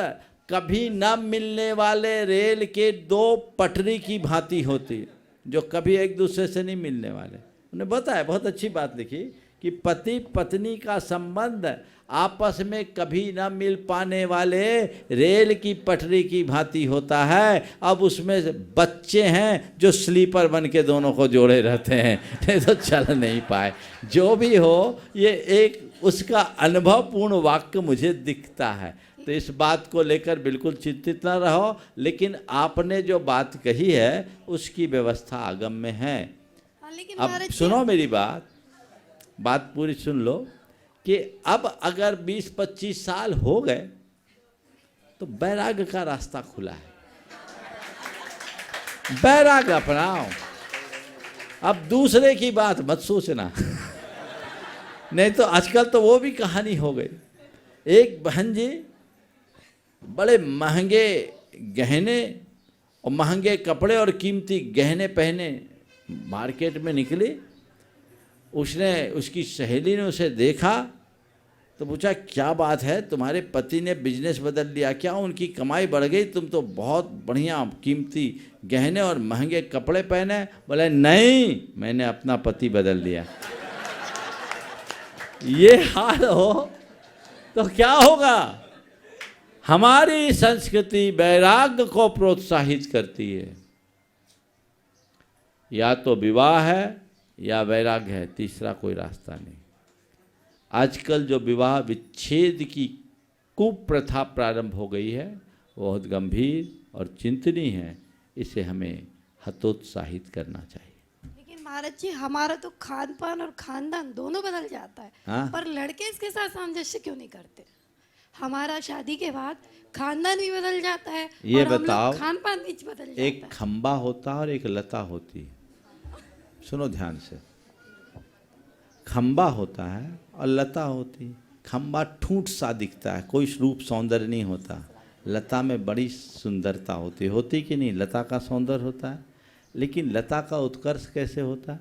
कभी न मिलने वाले रेल के 2 पटरी की भांति होती, जो कभी एक दूसरे से नहीं मिलने वाले। उन्हें बताया, बहुत अच्छी बात लिखी कि पति पत्नी का संबंध आपस में कभी न मिल पाने वाले रेल की पटरी की भांति होता है। अब उसमें बच्चे हैं जो स्लीपर बन के दोनों को जोड़े रहते हैं, नहीं तो चल नहीं पाए। जो भी हो, ये एक उसका अनुभवपूर्ण वाक्य मुझे दिखता है। तो इस बात को लेकर बिल्कुल चिंतित न रहो, लेकिन आपने जो बात कही है उसकी व्यवस्था आगम में है। लेकिन अब सुनो मेरी बात पूरी सुन लो कि अब अगर 20-25 साल हो गए तो बैराग का रास्ता खुला है। बैराग अपनाओ, अब दूसरे की बात मत सोचना। नहीं तो आजकल तो वो भी कहानी हो गई। एक बहन जी बड़े महंगे गहने और महंगे कपड़े और कीमती गहने पहने मार्केट में निकली। उसकी सहेली ने उसे देखा तो पूछा, क्या बात है, तुम्हारे पति ने बिजनेस बदल लिया क्या? उनकी कमाई बढ़ गई, तुम तो बहुत बढ़िया कीमती गहने और महंगे कपड़े पहने। बोले नहीं, मैंने अपना पति बदल लिया। ये हाल हो तो क्या होगा? हमारी संस्कृति वैराग्य को प्रोत्साहित करती है। या तो विवाह है या वैराग्य है, तीसरा कोई रास्ता नहीं। आजकल जो विवाह विच्छेद की कुप्रथा प्रारंभ हो गई है वो बहुत गंभीर और चिंतनीय है। इसे हमें हतोत्साहित करना चाहिए। लेकिन महाराज जी, हमारा तो खान पान और खानदान दोनों बदल जाता है। हाँ? पर लड़के इसके साथ सामंजस्य क्यों नहीं करते? हमारा शादी के बाद खानदान भी बदल जाता है ये और हम लोग बताओ, खान पान भी बदल जाता है। एक खंबा होता है और एक लता होती है। सुनो ध्यान से, खंबा होता है और लता होती। खंबा ठूंठ सा दिखता है, कोई रूप सौंदर्य नहीं होता। लता में बड़ी सुंदरता होती कि नहीं? लता का सौंदर्य होता है, लेकिन लता का उत्कर्ष कैसे होता है?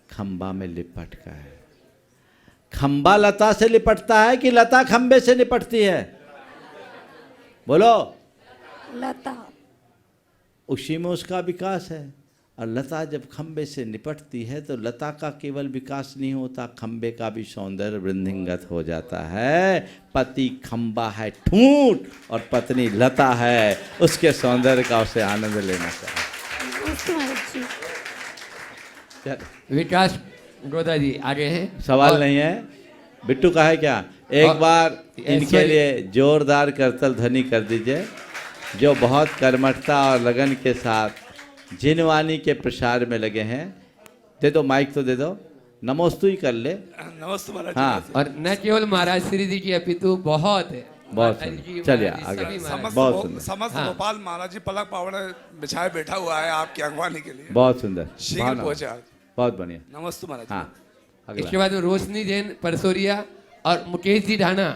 खंबा में लिपट का है। खंबा लता से लिपटता है कि लता खंबे से निपटती है? बोलो। लता। उसी में उसका विकास है। और लता जब खंबे से निपटती है तो लता का केवल विकास नहीं होता, खंबे का भी सौंदर्य वृद्धिंगत हो जाता है। पति खंबा है ठूंठ और पत्नी लता है, उसके सौंदर्य का उसे आनंद लेना चाहिए। विकास गोदा जी आगे हैं। सवाल नहीं है, बिट्टू का है क्या? एक बार इनके लिए जोरदार करतल ध्वनि कर दीजिए, जो बहुत कर्मठता और लगन के साथ जिनवानी के प्रसार में लगे हैं। दे दो माइक, तो दे दो, नमोस्तु ही कर ले। नमस्ते महाराज। हाँ, और न केवल महाराज श्री जी की अपितु बहुत सुंदर। चलिए आगे। बहुत सुंदर। समस्त गोपाल महाराज जी पलक पावड़े बिछाए बैठा हुआ है आपकी अगवानी के लिए। बहुत सुंदर, शीघ्र पहुंचे आज। बहुत बढ़िया। नमस्ते महाराज। हाँ, इसके बाद में रोशनी जैन परसोरिया और मुकेश जी ढाना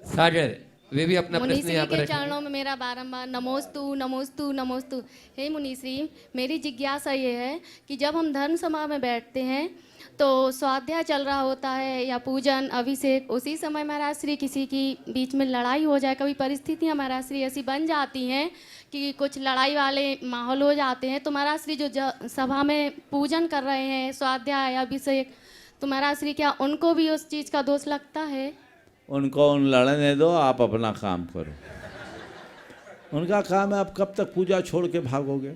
सागर, वे भी अपना प्रश्न यहाँ पर के चरणों में मेरा बारंबार नमोस्तु नमोस्तु नमोस्तु। हे मुनिश्री, मेरी जिज्ञासा ये है कि जब हम धर्म सभा में बैठते हैं तो स्वाध्याय चल रहा होता है या पूजन अभिषेक, उसी समय महाराज श्री किसी की बीच में लड़ाई हो जाए, कभी परिस्थितियाँ महाराज श्री ऐसी बन जाती हैं कि कुछ लड़ाई वाले माहौल हो जाते हैं, तो महाराज श्री जो सभा में पूजन कर रहे हैं स्वाध्याय अभिषेक, तो महाराज श्री क्या उनको भी उस चीज़ का दोष लगता है? उनको उन लड़ने दो, आप अपना काम करो। उनका काम है, आप कब तक पूजा छोड़ के भागोगे?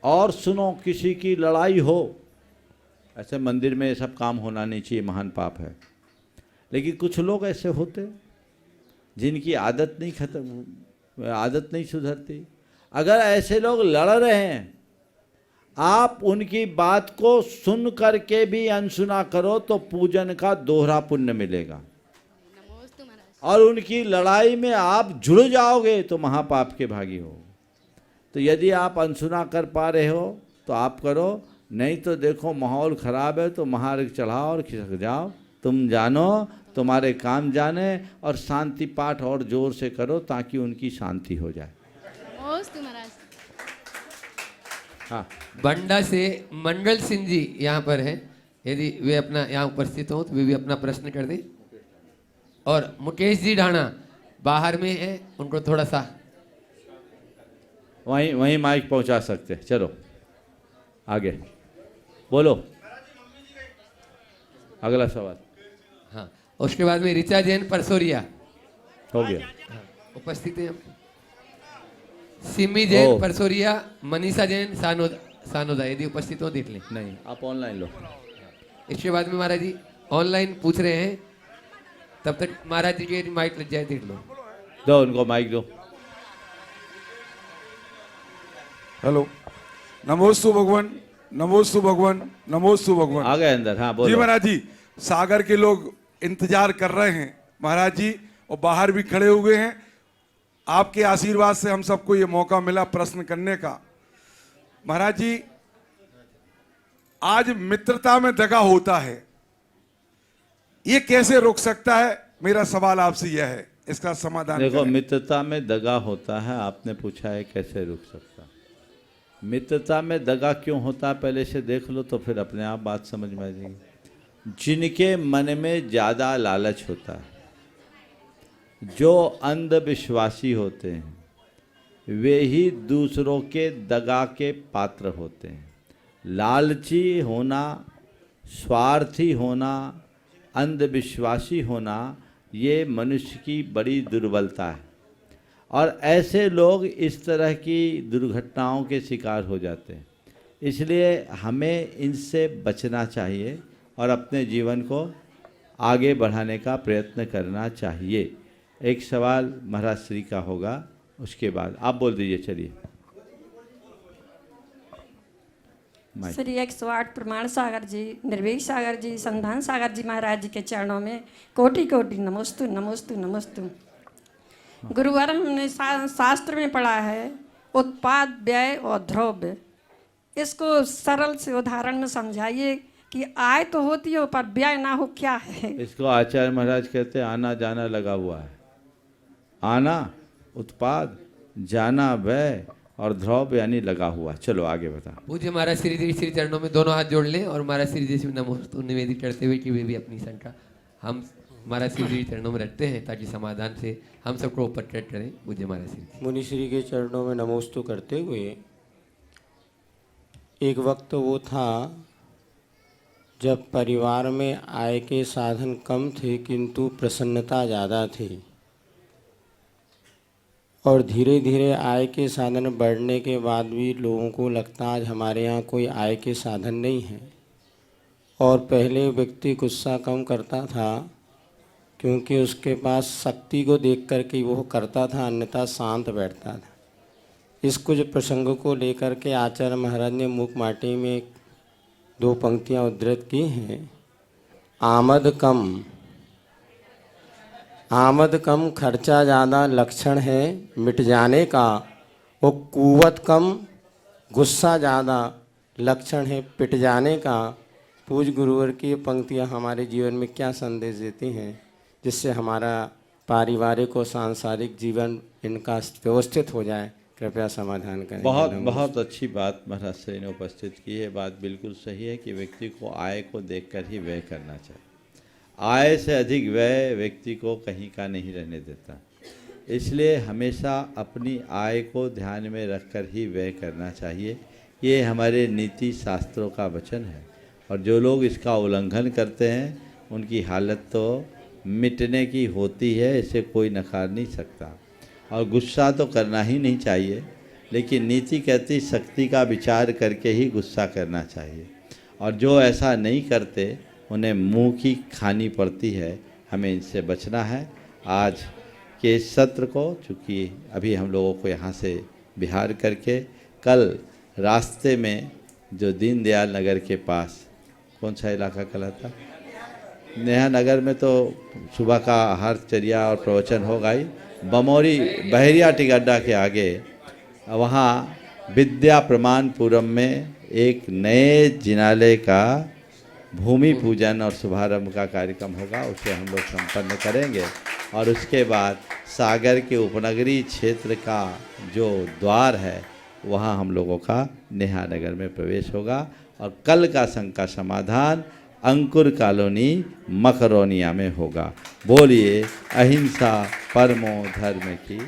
और सुनो, किसी की लड़ाई हो, ऐसे मंदिर में ये सब काम होना नहीं चाहिए, महान पाप है। लेकिन कुछ लोग ऐसे होते जिनकी आदत नहीं सुधरती। अगर ऐसे लोग लड़ रहे हैं, आप उनकी बात को सुन करके भी अनसुना करो तो पूजन का दोहरा पुण्य मिलेगा। और उनकी लड़ाई में आप जुड़ जाओगे तो महापाप के भागी हो। तो यदि आप अनसुना कर पा रहे हो तो आप करो, नहीं तो देखो माहौल खराब है तो महार्घ चढ़ाओ और खिसक जाओ। तुम जानो, तुम्हारे काम जाने, और शांति पाठ और जोर से करो ताकि उनकी शांति हो जाए। हाँ, बंडा से मंगल सिंह जी यहाँ पर हैं, यदि वे अपना यहाँ उपस्थित हो तो वे भी अपना प्रश्न कर दें। और मुकेश जी ढाणा बाहर में है, उनको थोड़ा सा वहीं माइक पहुंचा सकते हैं। चलो आगे बोलो। अगला सवाल हाँ, उसके बाद में ऋचा जैन परसोरिया हो गया। उपस्थित है। सिमी जैन ओ। परसोरिया, मनीषा जैन सानोदा यदि उपस्थित हो देख लें। नहीं, आप ऑनलाइन लो। इसके बाद में महाराज जी ऑनलाइन पूछ रहे हैं, तब तक महाराज जी के माइक लग जाए, देख लो। दो उनको माइक दो। हेलो, नमोस्तु भगवान, नमोस्तु भगवान, नमोस्तु भगवान। आ गए अंदर, हाँ जी बोलो। महाराज जी, सागर के लोग इंतजार कर रहे हैं महाराज जी, और बाहर भी खड़े हुए हैं। आपके आशीर्वाद से हम सबको ये मौका मिला प्रश्न करने का। महाराज जी, आज मित्रता में दगा होता है, ये कैसे रुक सकता है? मेरा सवाल आपसे यह है, इसका समाधान देखो, करें। मित्रता में दगा होता है, आपने पूछा है कैसे रुक सकता। मित्रता में दगा क्यों होता है पहले से देख लो, तो फिर अपने आप बात समझ में आ जाएगी। जिनके मन में ज़्यादा लालच होता है, जो अंधविश्वासी होते हैं, वे ही दूसरों के दगा के पात्र होते हैं। लालची होना, स्वार्थी होना, अंधविश्वासी होना, ये मनुष्य की बड़ी दुर्बलता है, और ऐसे लोग इस तरह की दुर्घटनाओं के शिकार हो जाते हैं। इसलिए हमें इनसे बचना चाहिए और अपने जीवन को आगे बढ़ाने का प्रयत्न करना चाहिए। एक सवाल महाराज श्री का होगा, उसके बाद आप बोल दीजिए। चलिए। श्री 108 प्रमाण सागर जी, निर्भीक सागर जी, संधान सागर जी महाराज जी के चरणों में कोटि कोटि नमोस्तु नमोस्तु नमोस्तु। गुरुवार हमने शास्त्र में पढ़ा है उत्पाद, व्यय और द्रव्य। इसको सरल से उदाहरण में समझाइए कि आय तो होती हो पर व्यय ना हो, क्या है? इसको आचार्य महाराज कहते हैं आना जाना लगा हुआ है। आना उत्पाद, जाना व्यय, और द्रव्य यानी लगा हुआ। चलो आगे बता। पूज्य महाराज श्री जी श्री चरणों में दोनों हाथ जोड़ लें और महाराज श्री जी से नमोस्तु निवेदित करते हुए कि वे भी अपनी शंका हम महाराज श्री जी चरणों में रखते हैं, ताकि समाधान से हम सबको उपकृत करें। पूज्य महाराज श्री जी मुनि श्री के चरणों में नमोस्तु करते हुए, एक वक्त वो था जब परिवार में आय के साधन कम थे किंतु प्रसन्नता ज़्यादा थी, और धीरे धीरे आय के साधन बढ़ने के बाद भी लोगों को लगता आज हमारे यहाँ कोई आय के साधन नहीं है। और पहले व्यक्ति गुस्सा कम करता था क्योंकि उसके पास शक्ति को देख कर के वो करता था, अन्यथा शांत बैठता था। इस कुछ प्रसंग को लेकर के आचार्य महाराज ने मूक माटी में 2 पंक्तियाँ उद्धृत की हैं। आमद कम खर्चा ज़्यादा लक्षण है मिट जाने का, वो कुवत कम गुस्सा ज़्यादा लक्षण है पिट जाने का। पूज्य गुरुवर की ये पंक्तियाँ हमारे जीवन में क्या संदेश देती हैं, जिससे हमारा पारिवारिक और सांसारिक जीवन इनका व्यवस्थित हो जाए? कृपया समाधान करें। बहुत अच्छी बात महाराज श्री ने उपस्थित की है। बात बिल्कुल सही है कि व्यक्ति को आय को देखकर ही व्यय करना चाहिए। आय से अधिक व्यय व्यक्ति को कहीं का नहीं रहने देता। इसलिए हमेशा अपनी आय को ध्यान में रखकर ही व्यय करना चाहिए। ये हमारे नीति शास्त्रों का वचन है, और जो लोग इसका उल्लंघन करते हैं उनकी हालत तो मिटने की होती है, इसे कोई नकार नहीं सकता। और गुस्सा तो करना ही नहीं चाहिए, लेकिन नीति कहती शक्ति का विचार करके ही गुस्सा करना चाहिए, और जो ऐसा नहीं करते उन्हें मुंह की खानी पड़ती है। हमें इनसे बचना है। आज के सत्र को, चूँकि अभी हम लोगों को यहाँ से बिहार करके कल रास्ते में जो दीनदयाल नगर के पास, कौन सा इलाका कहलाता, नेहा नगर में तो सुबह का आहारचर्या और प्रवचन होगा ही। बमौरी बहरिया टिकड्डा के आगे वहाँ विद्या प्रमाणपुरम में एक नए जिनालय का भूमि पूजन और शुभारंभ का कार्यक्रम होगा। उसे हम लोग संपन्न करेंगे, और उसके बाद सागर के उपनगरीय क्षेत्र का जो द्वार है वहाँ हम लोगों का नेहा नगर में प्रवेश होगा। और कल का संघ का समाधान अंकुर कॉलोनी मकरोनिया में होगा। बोलिए अहिंसा परमो धर्म की।